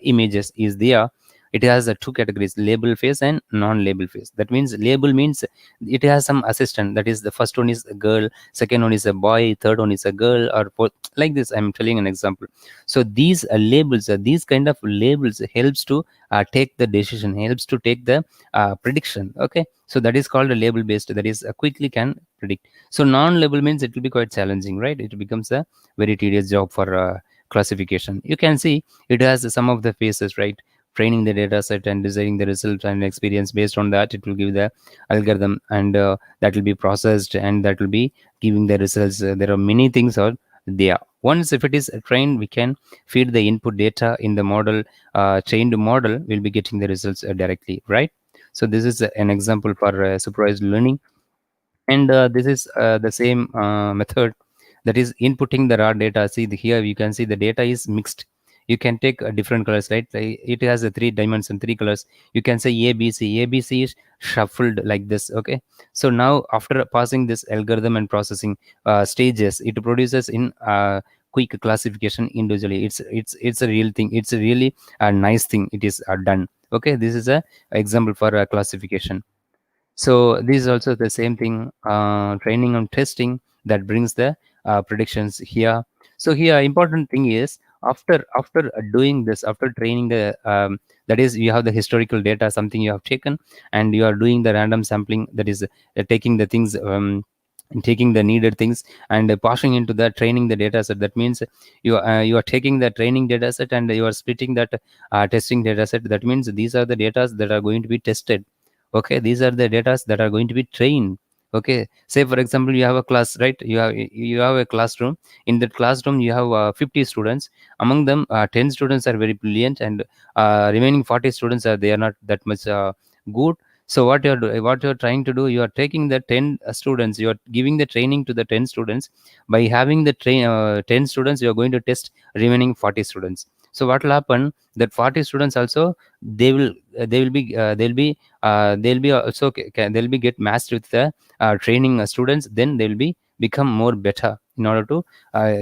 images is there. It has two categories: label phase and non-label phase. That means label means it has some assistant, that is the first one is a girl, second one is a boy, third one is a girl, or both, like this. I'm telling an example. So these labels, these kind of labels helps to take the decision, helps to take the prediction. Okay, so that is called a label based, that is quickly can predict. So non-label means it will be quite challenging, right? It becomes a very tedious job for classification. You can see it has some of the phases, right? Training the data set and designing the result and experience. Based on that, it will give the algorithm, and that will be processed, and that will be giving the results. There are many things are there. Once if it is trained, we can feed the input data in the model. Trained model will be getting the results directly, right? So this is an example for supervised learning. And this is the same method, that is inputting the raw data. See here you can see the data is mixed. You can take different colors, right? It has a 3 dimension, 3 colors. You can say ABC is shuffled like this. Okay, so now after passing this algorithm and processing stages, it produces in quick classification individually. It's a real thing. It's a really a nice thing. It is done. Okay, this is a example for classification. So this is also the same thing, training and testing, that brings the predictions here. So here important thing is, after doing this, after training the that is, you have the historical data, something you have taken, and you are doing the random sampling, that is taking the things, taking the needed things and passing into the training the data set. That means you are taking the training data set and you are splitting that testing data set. That means these are the data that are going to be tested. Okay, these are the data that are going to be trained. Okay, say for example you have a class, right? You have a classroom. In that classroom you have 50 students. Among them 10 students are very brilliant, and remaining 40 students are, they are not that much good. So what you're trying to do, you are taking the 10 students, you are giving the training to the 10 students. By having the 10 students, you are going to test remaining 40 students. So what will happen, that 40 students also, they'll be also they'll be get matched with the training students. Then they'll be become more better in order to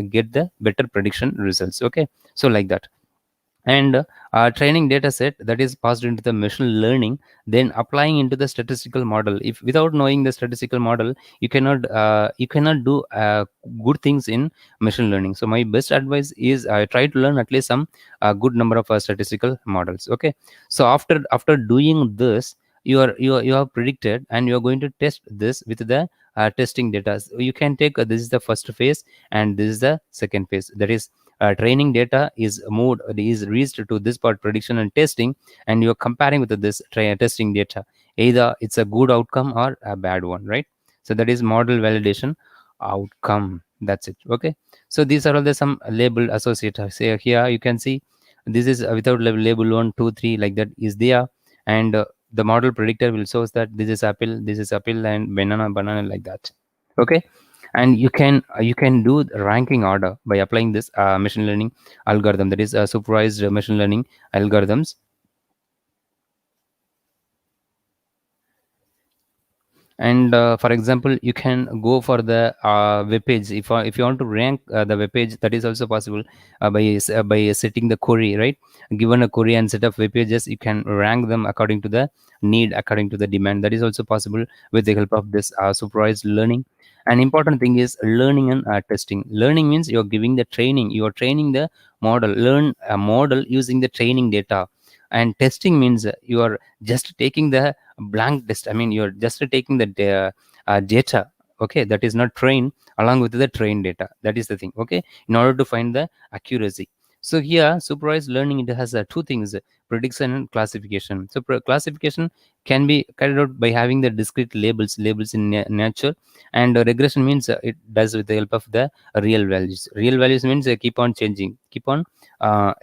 get the better prediction results. Okay, so like that. And training data set, that is passed into the machine learning, then applying into the statistical model. If without knowing the statistical model, you cannot do good things in machine learning. So my best advice is try to learn at least some good number of statistical models. Okay, so after doing this, you have predicted, and you are going to test this with the testing data. So you can take this is the first phase, and this is the second phase. That is training data is moved, is reached to this part, prediction and testing, and you're comparing with this testing data. Either it's a good outcome or a bad one, right? So that is model validation outcome. That's it. Okay, so these are all the some label associated. Say here you can see this is without label 1 2 3 like that is there. And the model predictor will show us that this is apple and banana like that. Okay, and you can do the ranking order by applying this machine learning algorithm, that is supervised machine learning algorithms. And for example, you can go for the web page. If you want to rank the web page, that is also possible by setting the query, right? Given a query and set of web pages, you can rank them according to the need, according to the demand. That is also possible with the help of this supervised learning. An important thing is learning and testing. Learning means you're giving the training, you are training the model. Learn a model using the training data. And testing means you are just taking the blank test. I mean, you're just taking the data, okay, that is not trained, along with the trained data. That is the thing, okay, in order to find the accuracy. So here, supervised learning, it has two things: prediction and classification. So classification can be carried out by having the discrete labels in nature, and regression means it does with the help of the real values. Real values means keep on changing, keep on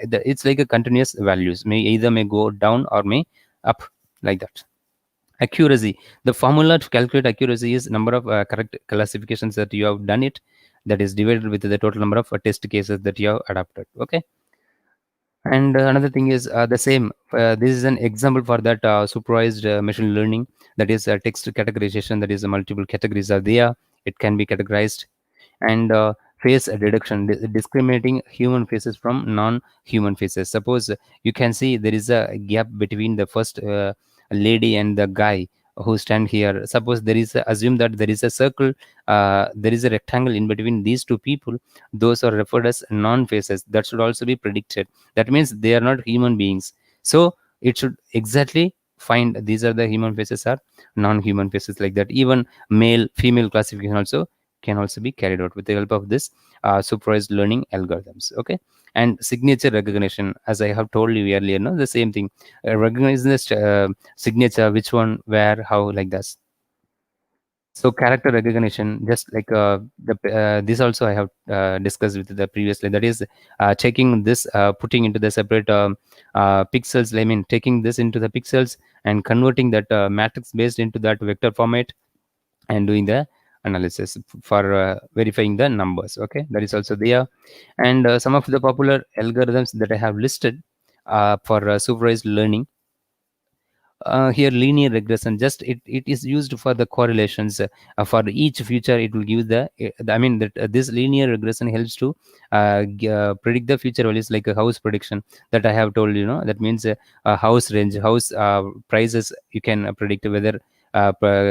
it's like a continuous values, may go down or may up, like that. Accuracy, the formula to calculate accuracy is number of correct classifications that you have done it, that is divided with the total number of test cases that you have adapted, okay. And another thing is the same. This is an example for that supervised machine learning, that is text categorization, that is multiple categories are there, it can be categorized. And face deduction, discriminating human faces from non-human faces. Suppose you can see there is a gap between the first lady and the guy who stand here. Suppose there is assume that there is a circle, there is a rectangle in between these two people, those are referred as non-faces. That should also be predicted. That means they are not human beings, so it should exactly find these are the human faces or non-human faces, like that. Even male female classification also can also be carried out with the help of this supervised learning algorithms, okay. And signature recognition, as I have told you earlier, no, the same thing. Recognize this signature, which one, where, how, like that. So character recognition, just like this also I have discussed with the previously, that is taking this, putting into the separate pixels, I mean taking this into the pixels and converting that matrix based into that vector format, and doing the analysis for verifying the numbers, okay. That is also there. And some of the popular algorithms that I have listed for supervised learning, here linear regression, just it is used for the correlations. For each feature it will give the I mean that this linear regression helps to predict the future values, like a house prediction that I have told you, know, that means a house range, house prices, you can predict whether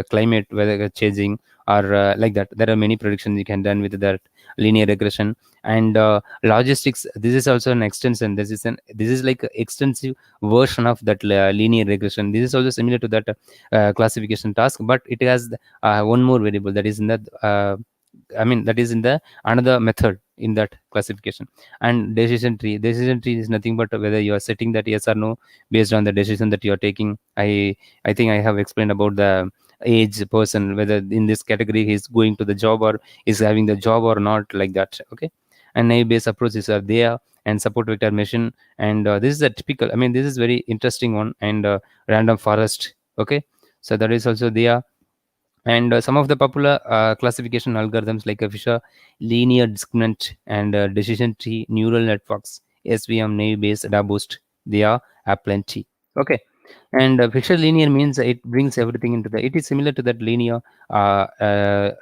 climate weather changing, or like that. There are many predictions you can done with that linear regression. And logistics, this is also an extension, this is like a extensive version of that linear regression. This is also similar to that classification task, but it has one more variable that is in that I mean that is in the another method in that classification. And decision tree is nothing but whether you are setting that yes or no based on the decision that you are taking. I think I have explained about the age person, whether in this category he is going to the job or is having the job or not, like that, okay. And naive based approaches are there, and support vector machine. And this is a typical, I mean this is very interesting one. And random forest, okay. So that is also there. And some of the popular classification algorithms like Fisher linear discriminant and decision tree neural networks, SVM, naive based, DABoost, they are plenty, okay. And Fisher linear means it brings everything into the, it is similar to that linear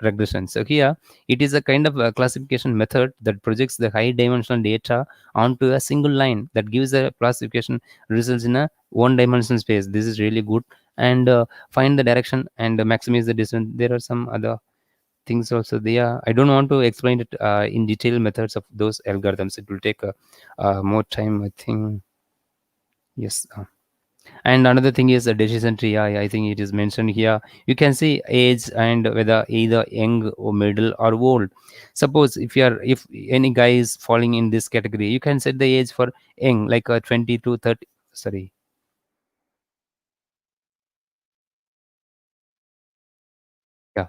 regression. So here it is a kind of a classification method that projects the high dimensional data onto a single line that gives a classification results in a one dimensional space. This is really good. And find the direction and maximize the distance. There are some other things also there. I don't want to explain it in detail methods of those algorithms. It will take more time, I think. Yes. And another thing is a decision tree. I think it is mentioned here. You can see age and whether either young or middle or old. Suppose if any guy is falling in this category, you can set the age for young, like 20 to 30. Sorry. Yeah.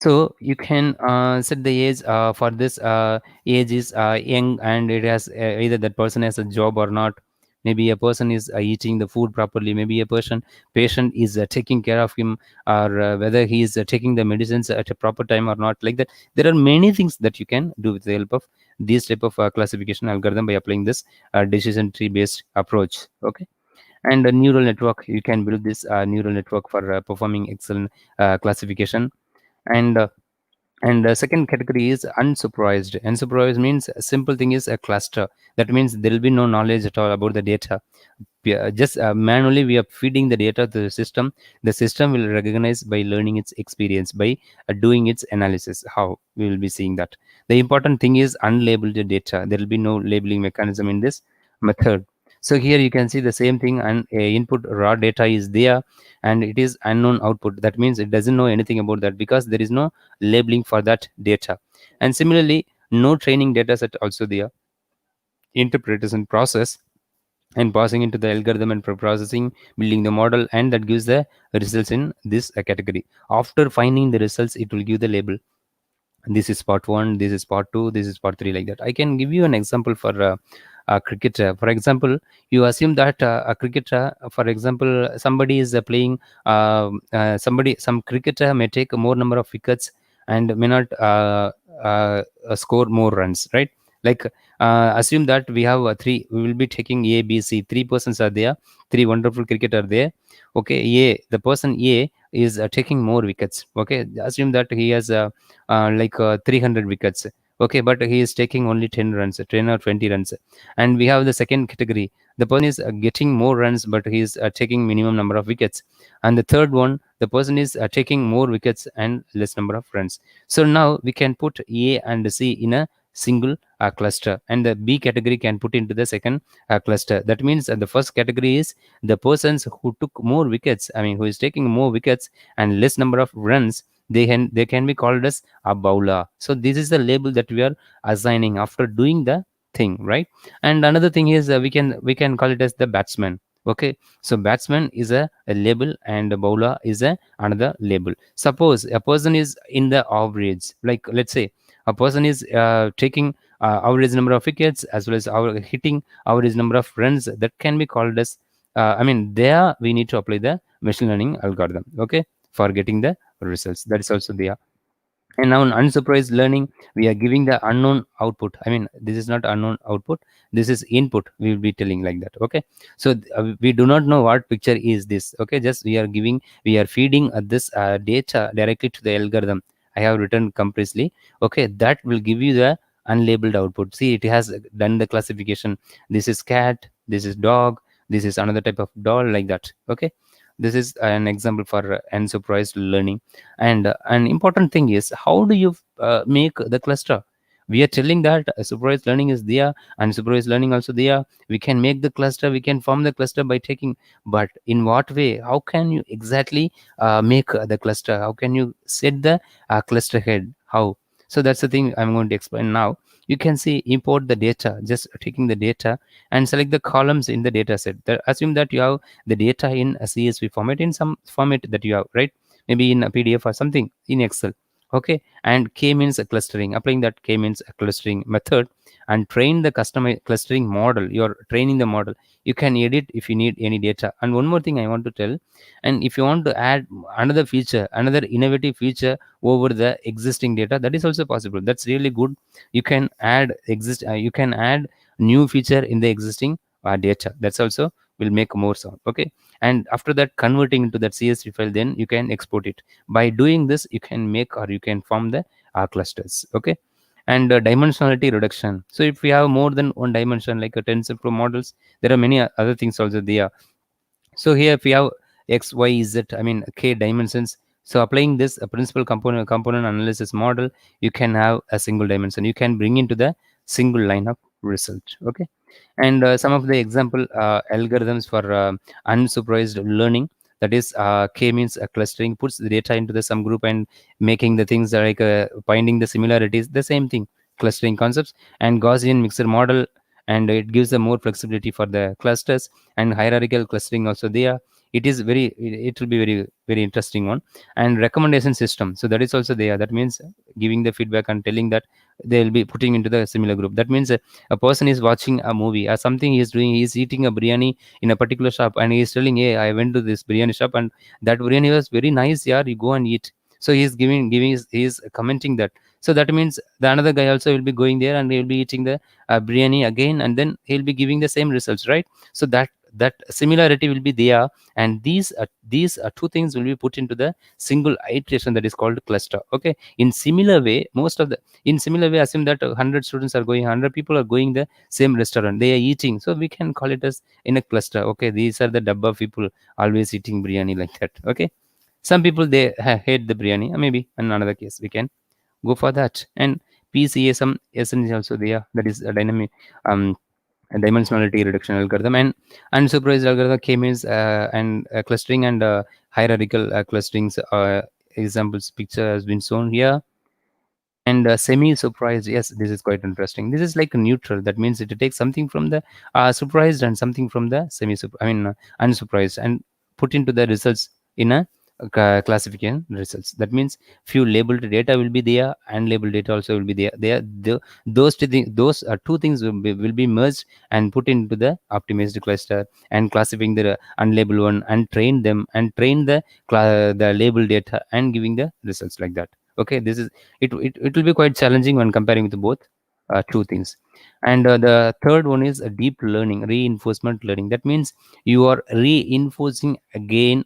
So you can set the age for this age is young, and it has either that person has a job or not. Maybe a person is eating the food properly. Maybe a patient is taking care of him, or whether he is taking the medicines at a proper time or not. Like that, there are many things that you can do with the help of this type of classification algorithm by applying this decision tree based approach. Okay. And a neural network, you can build this neural network for performing excellent classification. And and the second category is unsupervised. Unsupervised means a simple thing is a cluster. That means there will be no knowledge at all about the data. Just manually we are feeding the data to the system. The system will recognize by learning its experience, by doing its analysis. How we will be seeing that. The important thing is unlabeled data. There will be no labeling mechanism in this method. So here you can see the same thing, and input raw data is there, and it is unknown output. That means it doesn't know anything about that, because there is no labeling for that data. And similarly, no training data set also there. Interpretation process and passing into the algorithm and processing, building the model, and that gives the results in this category. After finding the results, it will give the label. This is part 1, this is part 2, this is part 3, like that. I can give you an example for a cricketer. For example, you assume that a cricketer, for example, somebody is playing some cricketer may take more number of wickets and may not score more runs, right? Like assume that we have three, we will be taking A, B, C. Three persons are there, three wonderful cricket are there. Okay, the person A is taking more wickets. Okay, assume that he has 300 wickets. Okay, but he is taking only 10 runs, 10 or 20 runs. And we have the second category. The person is getting more runs, but he is taking minimum number of wickets. And the third one, the person is taking more wickets and less number of runs. So now we can put A and C in a single cluster, and the B category can put into the second cluster. That means the first category is the persons who took more wickets, I mean who is taking more wickets and less number of runs. They can be called as a bowler. So this is the label that we are assigning after doing the thing, right? And another thing is we can call it as the batsman. Okay, so batsman is a label, and a bowler is another label. Suppose a person is in the average, like let's say a person is taking average number of wickets as well as our hitting average number of runs. That can be called as there we need to apply the machine learning algorithm, okay, for getting the results. That is also there. And now in unsupervised learning, we are giving the unknown output. I mean, this is not unknown output, this is input, we will be telling like that. Okay, so we do not know what picture is this. Okay, just we are feeding this data directly to the algorithm. I have written compressly. Okay, that will give you the unlabeled output. See, it has done the classification. This is cat, this is dog, this is another type of doll, like that. Okay, this is an example for unsupervised learning. And an important thing is, how do you make the cluster? We are telling that supervised learning is there and supervised learning also there. We can make the cluster, we can form the cluster by taking, but in what way? How can you exactly make the cluster? How can you set the cluster head? How? So that's the thing I'm going to explain now. You can see import the data, just taking the data and select the columns in the data set. Assume that you have the data in a CSV format, in some format that you have, right? Maybe in a PDF or something in Excel. Okay, and K means a clustering. Applying that K means a clustering method, and train the custom clustering model. You're training the model. You can edit if you need any data. And one more thing I want to tell, and if you want to add another feature, another innovative feature over the existing data, that is also possible. That's really good. You can add you can add new feature in the existing data. That's also will make more sound. Okay, and after that, converting into that CSV file, then you can export it. By doing this, you can make or you can form the clusters. Okay, and dimensionality reduction. So if we have more than one dimension, like a TensorFlow models, there are many other things also there. So here if we have x, y, z, I mean k dimensions, so applying this principal component analysis model, you can have a single dimension. You can bring into the single line of result. Okay, and some of the example algorithms for unsupervised learning, that is K means clustering, puts the data into the some group and making the things like finding the similarities, the same thing, clustering concepts. And Gaussian mixer model, and it gives the more flexibility for the clusters. And hierarchical clustering also there. It will be very interesting one. And recommendation system, so that is also there. That means giving the feedback and telling that they will be putting into the similar group. That means a person is watching a movie or something he is doing, he is eating a biryani in a particular shop, and he is telling, hey, I went to this biryani shop and that biryani was very nice, yeah, you go and eat. So he is he is commenting that. So that means the another guy also will be going there and he will be eating the biryani again, and then he'll be giving the same results, right? So that that similarity will be there, and these two things will be put into the single iteration that is called cluster. Okay, in similar way, assume that 100 students are going, 100 people are going the same restaurant, they are eating, so we can call it as in a cluster. Okay, these are the dabba people always eating biryani like that. Okay, some people they hate the biryani, maybe in another case we can go for that. And PCSM is also there, that is a dynamic dimensionality reduction algorithm. And unsupervised algorithm came is and clustering and hierarchical clusterings examples picture has been shown here. And semi-supervised, yes, this is quite interesting. This is like a neutral, that means it takes something from the supervised and something from the unsupervised, and put into the results in a classification results. That means few labeled data will be there, unlabeled data also will be there. Those two things will be merged and put into the optimized cluster, and classifying the unlabeled one and train them, and train the labeled data and giving the results like that. Okay, this is it will be quite challenging when comparing with both two things. And the third one is a deep learning, reinforcement learning. That means you are reinforcing again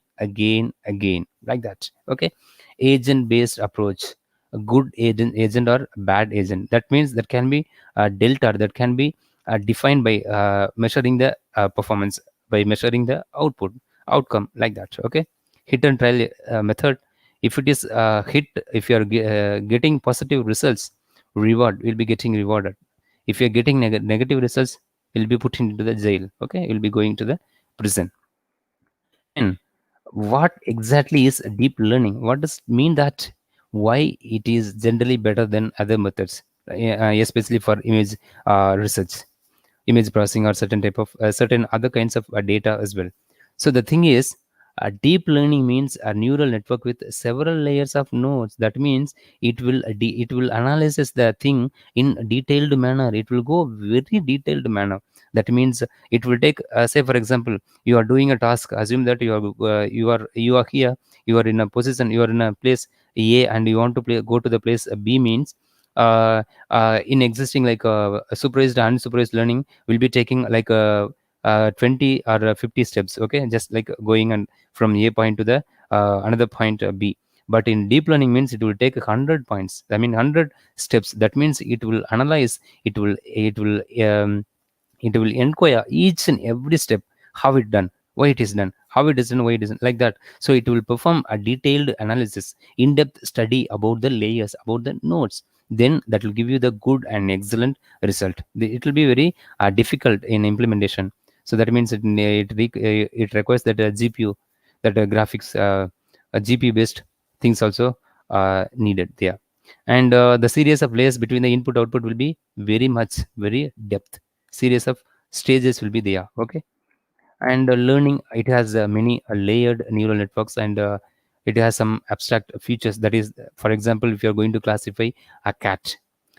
like that. Okay, agent based approach, a good agent or bad agent, that means that can be delta, that can be defined by measuring the performance, by measuring the outcome like that. Okay, hit and trial method. If it is hit, if you are getting positive results, reward will be getting rewarded. If you are getting negative results, will be put into the jail. Okay, will be going to the prison. And what exactly is deep learning? What does it mean, that why it is generally better than other methods, especially for image research, image processing, or certain type of certain other kinds of data as well. So the thing is, deep learning means a neural network with several layers of nodes. That means it will analyze the thing in detailed manner. It will go very detailed manner. That means it will take say for example, you are doing a task. Assume that you are here, you are in a position, you are in a place A, and you want to go to the place B. Means in existing like supervised and unsupervised learning will be taking like 20 or 50 steps. Okay, just like going and from A point to the another point B. But in deep learning means it will take 100 points, 100 steps. That means it will analyze, it will inquire each and every step, how it done, why it is done, how it isn't, why it isn't, like that. So it will perform a detailed analysis, in-depth study about the layers, about the nodes. Then that will give you the good and excellent result. It will be very difficult in implementation. So that means it requires that GPU, that graphics, GPU based things also needed there. And the series of layers between the input output will be very depth. Series of stages will be there. Okay, and learning, it has many layered neural networks, and it has some abstract features. That is, for example, if you're going to classify a cat,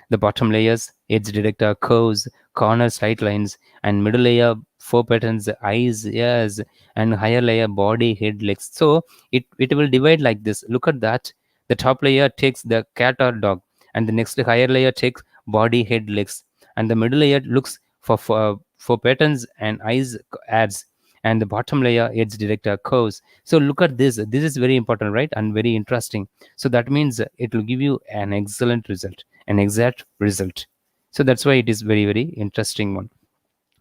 the bottom layers edge detector, curves, corner sight lines, and middle layer four patterns, eyes, ears, and higher layer body, head, legs. So it will divide like this. Look at that. The top layer takes the cat or dog, and the next higher layer takes body, head, legs, and the middle layer looks for patterns and eyes, adds, and the bottom layer edge detector, curves. So look at this. This is very important, right? And very interesting. So that means it will give you an excellent result, an exact result. So that's why it is very interesting one.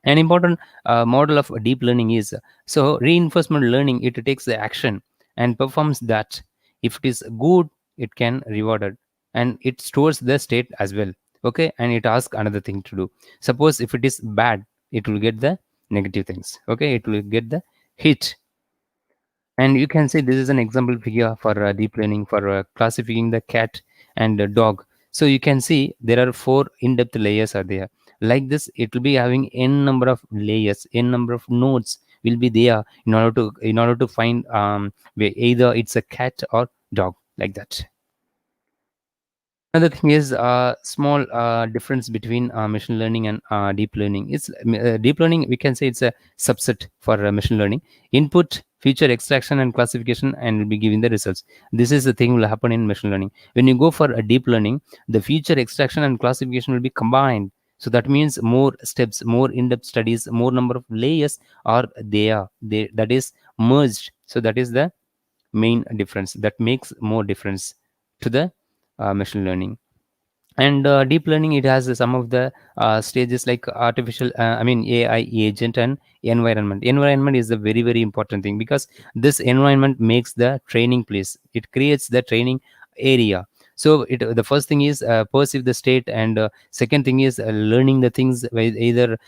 An important model of deep learning is, so reinforcement learning, it takes the action and performs that. If it is good, it can reward it, and it stores the state as well. Okay, and it asks another thing to do. Suppose if it is bad, it will get the negative things. Okay, it will get the hit. And you can see this is an example figure for deep learning for classifying the cat and the dog. So you can see there are 4 in-depth layers are there. Like this, it will be having n number of layers, n number of nodes will be there in order to find where either it's a cat or dog, like that. Another thing is small difference between machine learning and deep learning. It's deep learning, we can say it's a subset for machine learning. Input, feature extraction and classification, and will be giving the results. This is the thing will happen in machine learning. When you go for a deep learning, the feature extraction and classification will be combined. So that means more steps, more in-depth studies, more number of layers are there, they that is merged. So that is the main difference that makes more difference to the machine learning. And deep learning, it has some of the stages like artificial I mean AI agent and environment is a very very important thing, because this environment makes the training place, it creates the training area. So the first thing is perceive the state, and second thing is learning the things either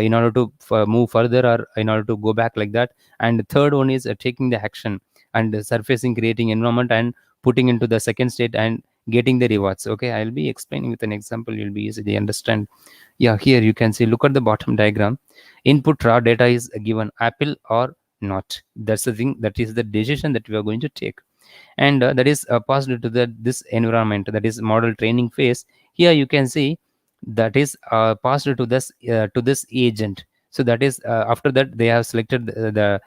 in order to move further or in order to go back, like that. And the third one is taking the action and surfacing, creating environment and putting into the second state and getting the rewards. Okay, I'll be explaining with an example, you'll be easily understand. Yeah, here you can see, look at the bottom diagram. Input raw data is given apple or not. That's the thing, that is the decision that we are going to take. And that is passed to this environment, that is model training phase. Here you can see that is passed to this agent. So that is after that they have selected the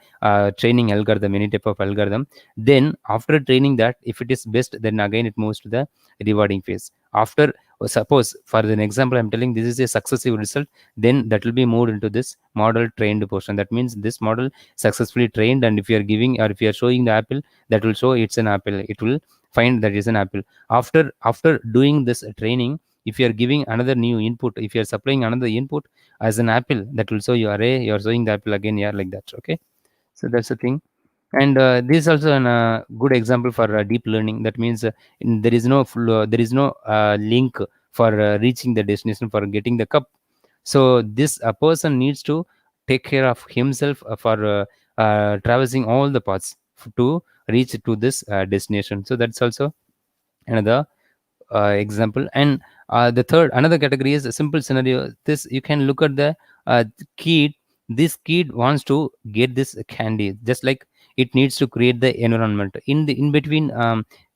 training algorithm, any type of algorithm. Then after training that, if it is best, then again it moves to the rewarding phase. After, suppose for an example I'm telling, this is a successive result, then that will be moved into this model trained portion. That means this model successfully trained, and if you are giving or if you are showing the apple, that will show it's an apple, it will find that is an apple. After doing this training, if you are giving another new input, if you are supplying another input as an apple, that will show you array, you are showing the apple again, yeah, like that. Okay, so that's the thing. And this is also a good example for deep learning. That means there is no there is no link for reaching the destination, for getting the cup. So this person needs to take care of himself for traversing all the paths to reach to this destination. So that's also another example. And the third, another category is a simple scenario. This you can look at the kid. This kid wants to get this candy, just like it needs to create the environment in between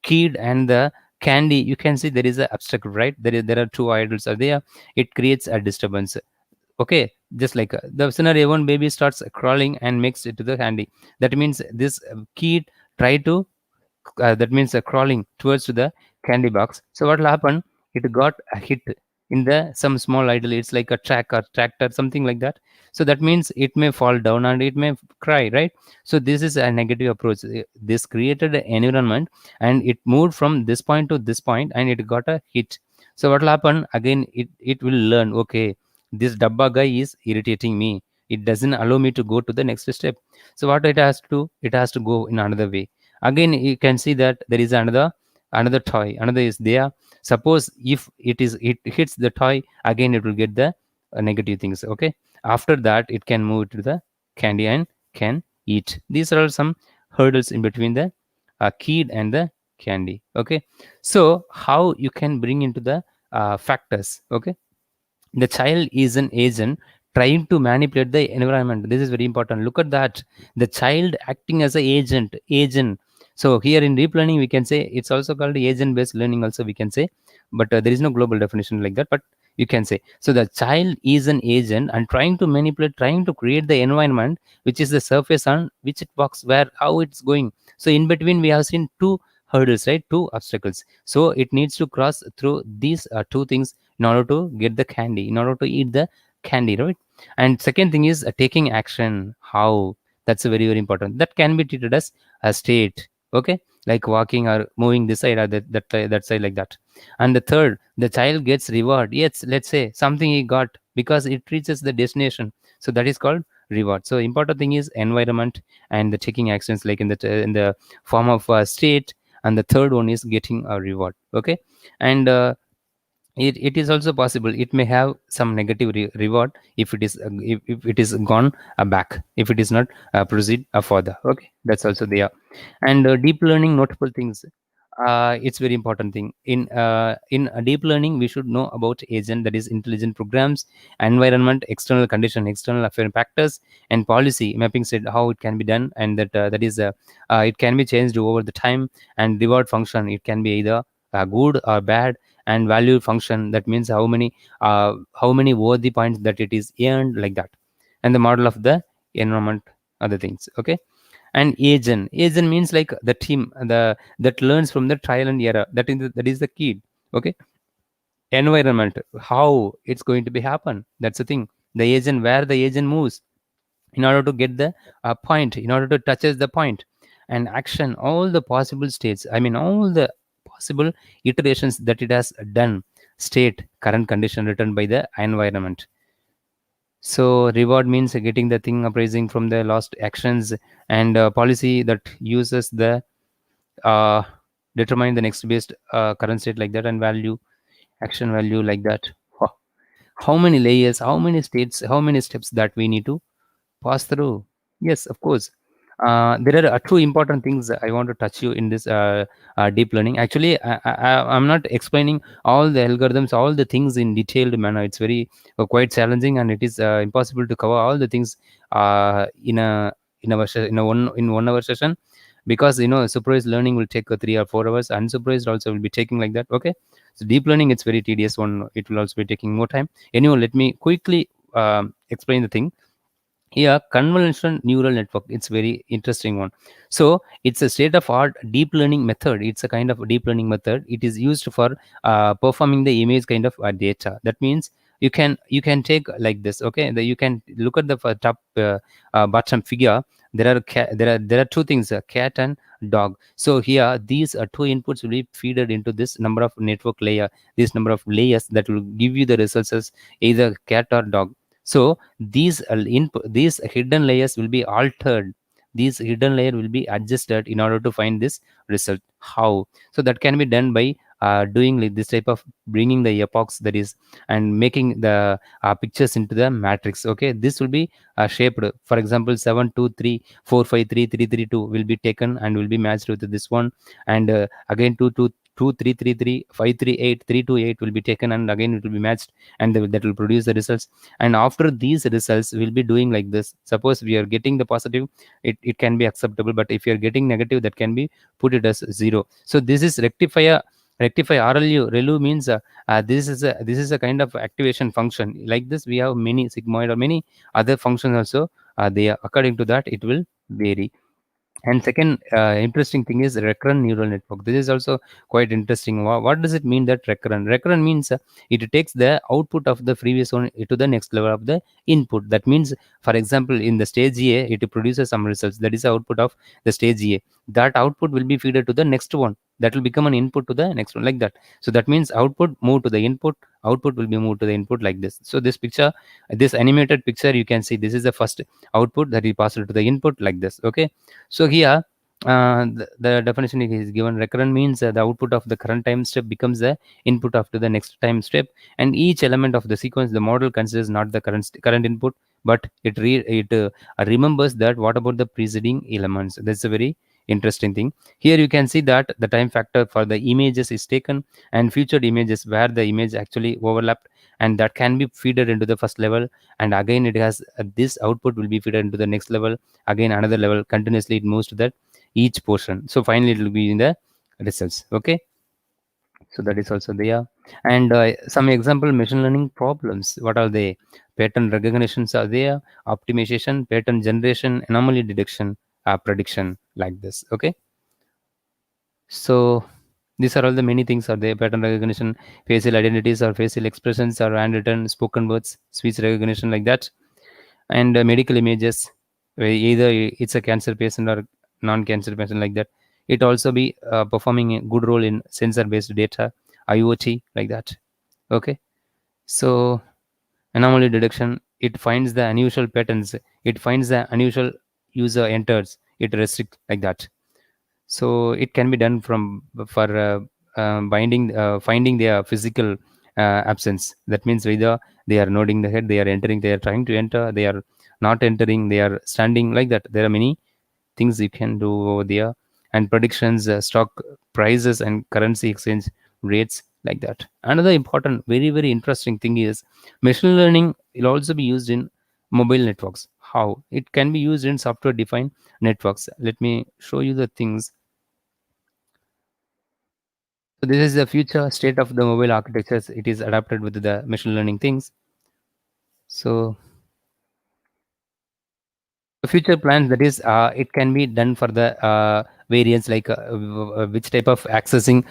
kid and the candy. You can see there is a obstacle, right? There are two idols are there, it creates a disturbance. Okay, just like the scenario, one baby starts crawling and makes it to the candy. That means this kid try to that means crawling towards to the candy box. So what will happen, it got a hit in the some small idol, it's like a track or tractor, something like that. So that means it may fall down and it may cry, right? So this is a negative approach. This created an environment and it moved from this point to this point and it got a hit. So what will happen again, it will learn, okay, this dabba guy is irritating me, it doesn't allow me to go to the next step. So what it has to do, it has to go in another way. Again you can see that there is another toy, another is there. Suppose if it hits the toy, again it will get the negative things. Okay, after that it can move to the candy and can eat. These are all some hurdles in between the kid and the candy. Okay, so how you can bring into the factors. Okay, the child is an agent trying to manipulate the environment. This is very important, look at that, the child acting as a agent. So here in deep learning we can say it's also called agent based learning also, we can say, but there is no global definition like that, but you can say. So the child is an agent and trying to manipulate, trying to create the environment which is the surface on which it works, where how it's going. So in between we have seen two hurdles, right, two obstacles. So it needs to cross through these two things in order to get the candy, in order to eat the candy, right? And second thing is taking action. How? That's a very very important, that can be treated as a state. Okay, like walking or moving this side or that side, like that. And the third, the child gets reward. Yes, let's say something he got because it reaches the destination, so that is called reward. So important thing is environment and the taking actions, like in the form of a state. And the third one is getting a reward. Okay, and it is also possible it may have some negative reward if it is if it is gone back, if it is not proceed further. Okay, that's also there. And deep learning notable things, it's very important thing in a deep learning we should know about agent, that is intelligent programs, environment, external condition, external affair factors, and policy mapping said how it can be done. And that is it can be changed over the time. And reward function, it can be either good or bad. And value function, that means how many worthy points that it is earned, like that. And the model of the environment, other things. Okay, and agent means like the team, that learns from the trial and error, that is the key. Okay, environment, how it's going to be happen. That's the thing. The agent, where the agent moves in order to get the point, in order to touches the point, and action, all the possible states, I mean all the possible iterations that it has done, state, current condition written by the environment. So reward means getting the thing arising from the lost actions, and policy that uses the uh, determine the next based current state, like that, and value, action value, like that. Huh. How many layers, how many states, how many steps that we need to pass through. Yes, of course. There are two important things I want to touch you in this deep learning. Actually, I'm not explaining all the algorithms, all the things in detailed manner. It's very quite challenging, and it is impossible to cover all the things in a in a 1 hour session, because supervised learning will take 3 or 4 hours. Unsupervised also will be taking like that. Okay, so deep learning, it's very tedious one. It will also be taking more time. Anyway, let me quickly explain the thing. Yeah, convolutional neural network, it's very interesting one. So it's a state of art deep learning method. It's a kind of deep learning method. It is used for performing the image kind of data. That means you can take like this. Okay, you can look at the top bottom figure. There are two things, cat and dog. So here these two inputs will be feeded into this number of network layer, this number of layers that will give you the results as either cat or dog. So these hidden layers will be altered. These hidden layer will be adjusted in order to find this result. How? So that can be done by doing like this type of bringing the epochs, that is, and making the pictures into the matrix. Okay, this will be shaped. For example, 7 2 3 4 5 3 3 3 2 will be taken and will be matched with this one, and again 2 2 2 3 3 3 5 3 8 3 2 8 will be taken, and again it will be matched, and that will produce the results. And after these results, we'll be doing like this. Suppose we are getting the positive, it can be acceptable, but if you're getting negative, that can be put it as 0. So this is rectify RLU means this is a kind of activation function. Like this, we have many sigmoid or many other functions also. They are, according to that, it will vary. And second interesting thing is recurrent neural network. This is also quite interesting. What does it mean that recurrent? Recurrent means it takes the output of the previous one to the next level of the input. That means, for example, in the stage A, it produces some results. That is the output of the stage A. That output will be fed to the next one. That will become an input to the next one, like that. So that means output move to the input. Output will be moved to the input, like this. So this picture, this animated picture, you can see this is the first output that we passed to the input, like this. Okay. So here, the definition is given. Recurrent means the output of the current time step becomes the input after the next time step, and each element of the sequence, the model considers not the current input, but it remembers that what about the preceding elements. That's a very interesting thing. Here you can see that the time factor for the images is taken, and featured images where the image actually overlapped, and that can be feeded into the first level, and again it has this output will be fed into the next level, again another level, continuously it moves to that each portion. So finally it will be in the results. Okay, so that is also there. And some example machine learning problems, what are they? Pattern recognitions are there, optimization, pattern generation, anomaly detection, prediction, like this. Okay, so these are all the many things are there. Pattern recognition, facial identities or facial expressions or handwritten spoken words, speech recognition, like that. And medical images, where either it's a cancer patient or non-cancer patient, like that. It also be performing a good role in sensor based data, IoT, like that. Okay, so anomaly detection, it finds the unusual patterns, it finds the unusual user enters, it restricts, like that. So it can be done from for binding finding their physical absence. That means whether they are nodding the head, they are entering, they are trying to enter, they are not entering, they are standing, like that. There are many things you can do over there. And predictions, stock prices and currency exchange rates, like that. Another important, very very interesting thing is machine learning will also be used in mobile networks. How it can be used in software defined networks? Let me show you the things. So this is the future state of the mobile architectures. It is adapted with the machine learning things. So future plans, that is it can be done for the variants, like which type of accessing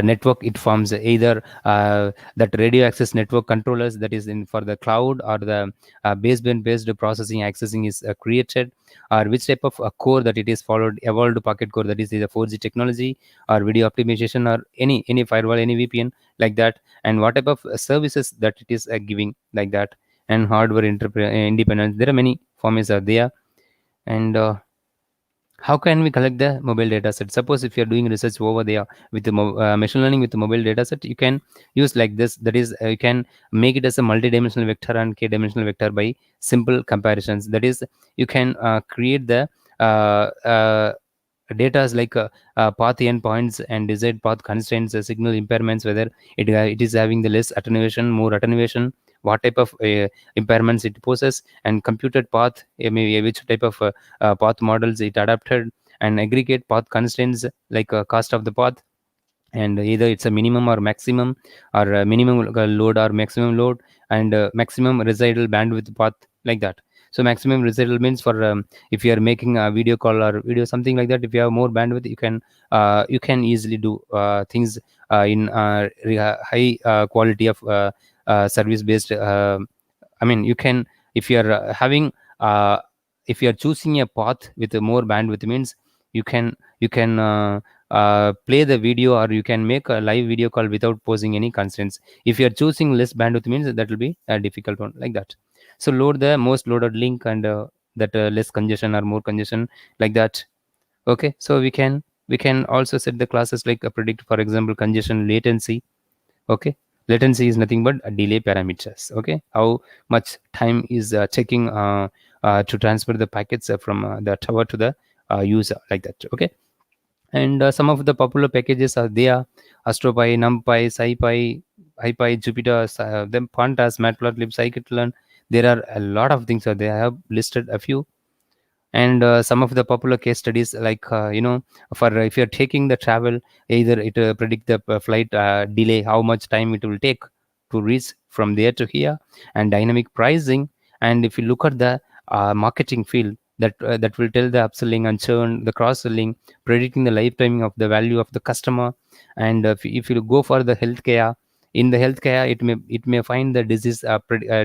network it forms, either that radio access network controllers, that is in for the cloud, or the baseband based processing accessing is created, or which type of core that it is followed, evolved packet core, that is either 4G technology or video optimization, or any firewall, any VPN, like that, and what type of services that it is giving, like that, and hardware independence. There are many formats are there. And how can we collect the mobile data set? Suppose if you're doing research over there with the machine learning with the mobile data set, you can use like this, that is you can make it as a multi-dimensional vector and k-dimensional vector by simple comparisons. That is, you can create the uh, uh, data is like path endpoints and desired path constraints, signal impairments, whether it is having the less attenuation, more attenuation, what type of impairments it poses, and computed path, maybe which type of path models it adapted, and aggregate path constraints like cost of the path, and either it's a minimum or maximum, or minimum load or maximum load, and maximum residual bandwidth path, like that. So maximum residual means for if you are making a video call or video something like that, if you have more bandwidth, you can easily do things in high quality of service based. I mean, you can, if you are having if you are choosing a path with more bandwidth, means you can play the video, or you can make a live video call without posing any constraints. If you are choosing less bandwidth, means that will be a difficult one, like that. So load the most loaded link, and that less congestion or more congestion, like that. Okay, so we can also set the classes like predict, for example, congestion latency. Okay, latency is nothing but a delay parameters. Okay, how much time is taking to transfer the packets from the tower to the user, like that. Okay, and some of the popular packages are there: astropy, numpy, scipy, hypy, jupyter, then pandas, matplotlib, scikit-learn. There are a lot of things are there. I have listed a few. And some of the popular case studies, like for if you're taking the travel, either it predict the flight delay, how much time it will take to reach from there to here, and dynamic pricing. And if you look at the marketing field, that will tell the upselling and churn, the cross selling, predicting the lifetime of the value of the customer. And if you go for the healthcare, in the healthcare, it may find the disease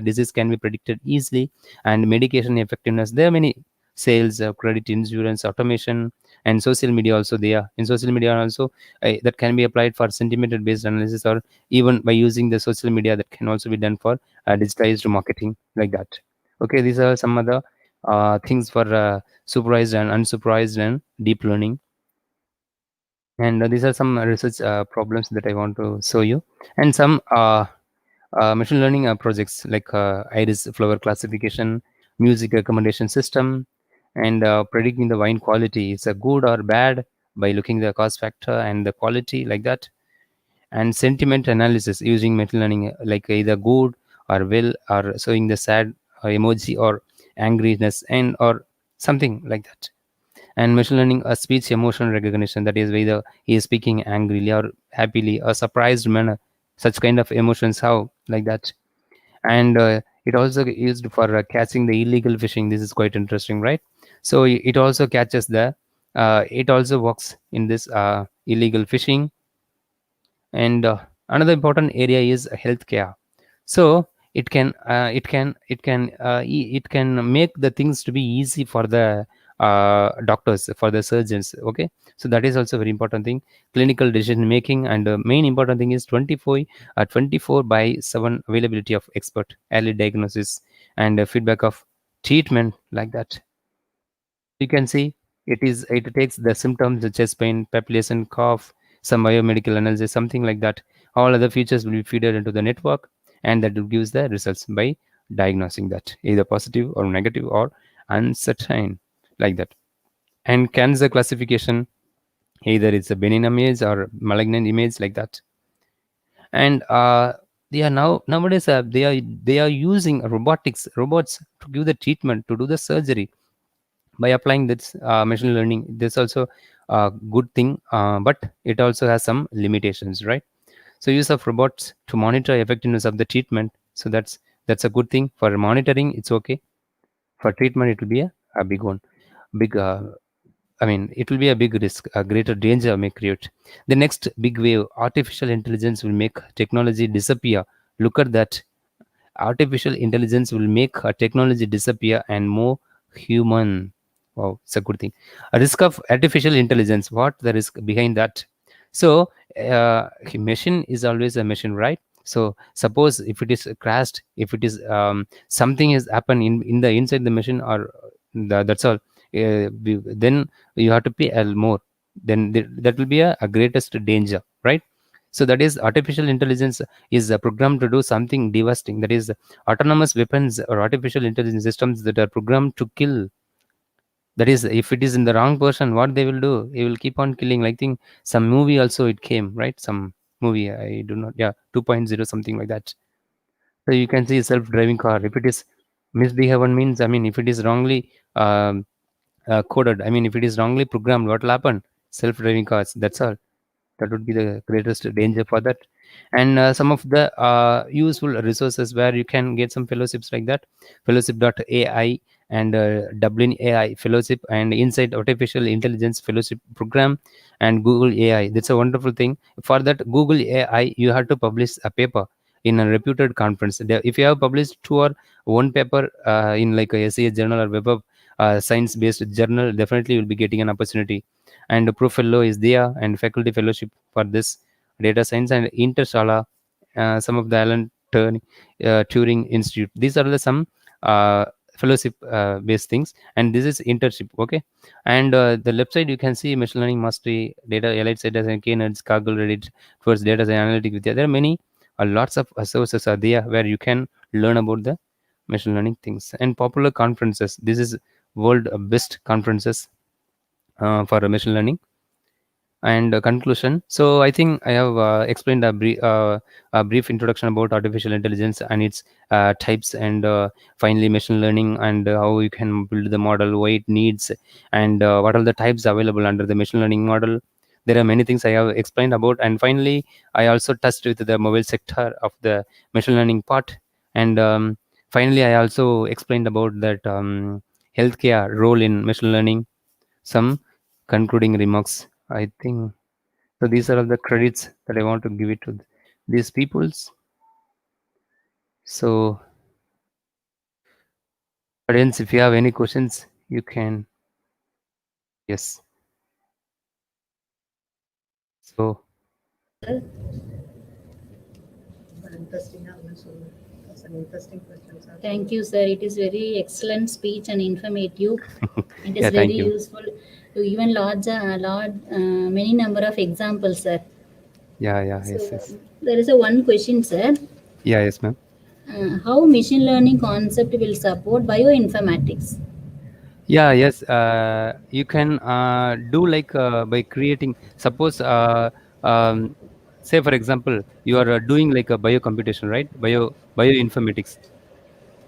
disease can be predicted easily, and medication effectiveness. There are many sales, credit, insurance, automation, and social media also there. In social media also, that can be applied for sentiment based analysis, or even by using the social media, that can also be done for digitalized marketing, like that. Okay, these are some other things for supervised and unsupervised and deep learning. And these are some research problems that I want to show you, and some machine learning projects like iris flower classification, music recommendation system, and predicting the wine quality, is a good or bad by looking the cost factor and the quality, like that. And sentiment analysis using machine learning, like either good or well, or showing the sad emoji or angriness, and or something like that. And machine learning a speech emotion recognition, that is whether he is speaking angrily or happily or surprised manner, such kind of emotions, how, like that. And it also used for catching the illegal fishing. This is quite interesting, right? So it also catches the it also works in this illegal fishing. And another important area is healthcare. So it can make the things to be easy for the doctors, for the surgeons. Okay, so that is also very important thing. Clinical decision making, and main important thing is 24/7 availability of expert, early diagnosis, and feedback of treatment, like that. You can see it takes the symptoms, the chest pain, palpitation, cough, some biomedical analysis, something like that. All other features will be fed into the network, and that will gives the results by diagnosing that either positive or negative or uncertain, like that. And cancer classification, either it's a benign image or malignant image, like that. And they are nowadays they are using robots to give the treatment, to do the surgery by applying this machine learning. This also a good thing, but it also has some limitations, right? So use of robots to monitor effectiveness of the treatment, so that's a good thing. For monitoring, it's okay. For treatment, it will be a big one, big. I mean, it will be a big risk, a greater danger may create. The next big wave, artificial intelligence will make technology disappear. Look at that. Artificial intelligence will make technology disappear and more human. Wow, it's a good thing. A risk of artificial intelligence. What the risk behind that? So, machine is always a machine, right? So, suppose if it is crashed, if it is something has happened in the inside the machine, or that's all. Then you have to pay more. Then that will be a greatest danger, right? So that is artificial intelligence is programmed to do something devastating. That is autonomous weapons or artificial intelligence systems that are programmed to kill. That is, if it is in the wrong person, what they will do, they will keep on killing. Like, think some movie also it came, right? Some movie, I do not, yeah, 2.0, something like that. So you can see self-driving car. If it is misbehavior means, I mean, if it is wrongly coded, I mean, if it is wrongly programmed, what will happen? Self-driving cars. That's all. That would be the greatest danger for that. And some of the useful resources where you can get some fellowships like that, fellowship.ai and Dublin AI fellowship and Insight Artificial Intelligence fellowship program and Google AI. That's a wonderful thing. For that Google AI, you have to publish a paper in a reputed conference. If you have published two or one paper in like a SA journal or web of science based journal, definitely you'll be getting an opportunity. And pro fellow is there, and faculty fellowship for this data science and intershala, some of the Alan Turing Institute. These are the some fellowship based things, and this is internship. Okay. And the left side you can see machine learning mastery, data elite data and keynotes, Kaggle, Reddit towards data science analytics. There are many lots of sources are there where you can learn about the machine learning things. And popular conferences, this is world best conferences for machine learning. And conclusion, so I think I have explained a brief introduction about artificial intelligence and its types, and finally machine learning, and how you can build the model, why it needs, and what are the types available under the machine learning model. There are many things I have explained about, and finally I also touched with the mobile sector of the machine learning part. And finally I also explained about that healthcare role in machine learning. Some concluding remarks, I think. So these are all the credits that I want to give it to these peoples. So, audience, if you have any questions, you can. Yes. So, That's an interesting question, sir. Thank you, sir. It is very excellent speech and informative. It is yeah, very thank you. useful. You even many number of examples, sir. Yeah, yes, So yes. there is a one question, sir. Yeah, yes, ma'am. How machine learning concept will support bioinformatics? Yeah, yes. You can do like by creating. Suppose, say for example, you are doing like a biocomputation, right? Bioinformatics.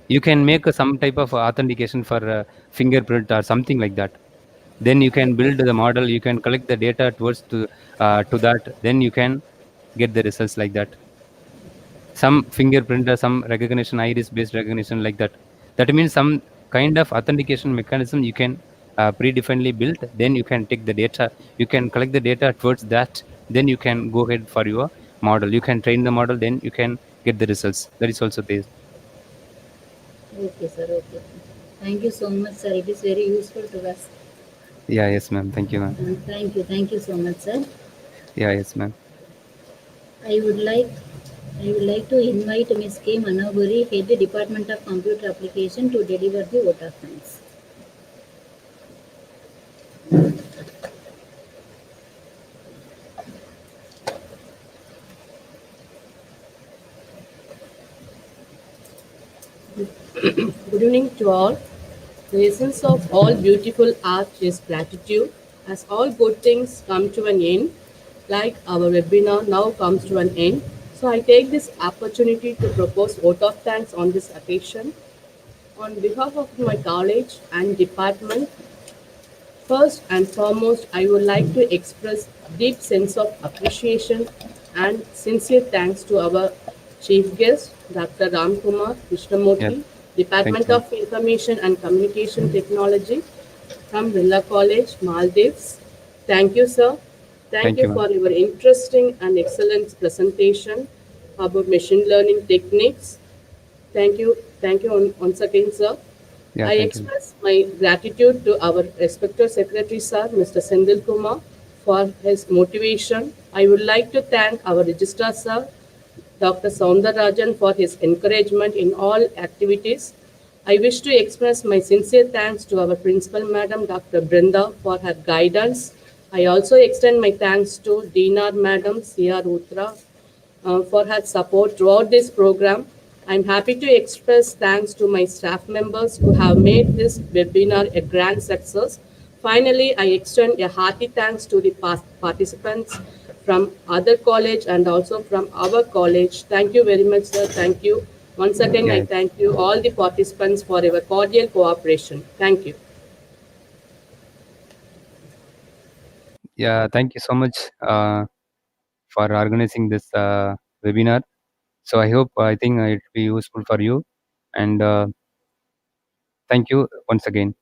You can make some type of authentication for fingerprint or something like that. Then you can build the model. You can collect the data towards to that. Then you can get the results like that. Some fingerprint or some recognition, iris based recognition like that. That means some kind of authentication mechanism you can predefinedly build. Then you can take the data, you can collect the data towards that. Then you can go ahead for your model, you can train the model, then you can get the results. That is also there. Okay, sir. Okay. Thank you so much, sir. It is very useful to us. Yeah, yes, ma'am. Thank you, ma'am. Thank you. Thank you so much, sir. Yeah, yes, ma'am. I would like I would like to invite Ms. K. Manavuri, Head Department of Computer Application, to deliver the vote of thanks. Good evening to all. The essence of all beautiful art is gratitude. As all good things come to an end, like our webinar now comes to an end, so I take this opportunity to propose vote of thanks on this occasion. On behalf of my college and department, first and foremost, I would like to express deep sense of appreciation and sincere thanks to our chief guest, Dr. Ramkumar Yeah, Krishnamurthy, Department you. of Information and Communication Technology from Villa College, Maldives. Thank you, sir. Thank Thank you you, ma'am. for your interesting and excellent presentation about machine learning techniques. Thank you once again, sir. Yeah, I thank you. express my gratitude to our respected Secretary, sir, Mr. Sendil Kumar, for his motivation. I would like to thank our Registrar, sir, Dr. Soundarajan, for his encouragement in all activities. I wish to express my sincere thanks to our Principal Madam, Dr. Brenda, for her guidance. I also extend my thanks to Dinar Madam, C.R. Utra, for her support throughout this program. I'm happy to express thanks to my staff members who have made this webinar a grand success. Finally, I extend a hearty thanks to the participants from other college and also from our college. Thank you very much, sir. Thank you. Once again, I Yeah, thank you all the participants for your cordial cooperation. Thank you. yeah. Thank you so much for organizing this webinar. So I think it will be useful for you. And thank you once again.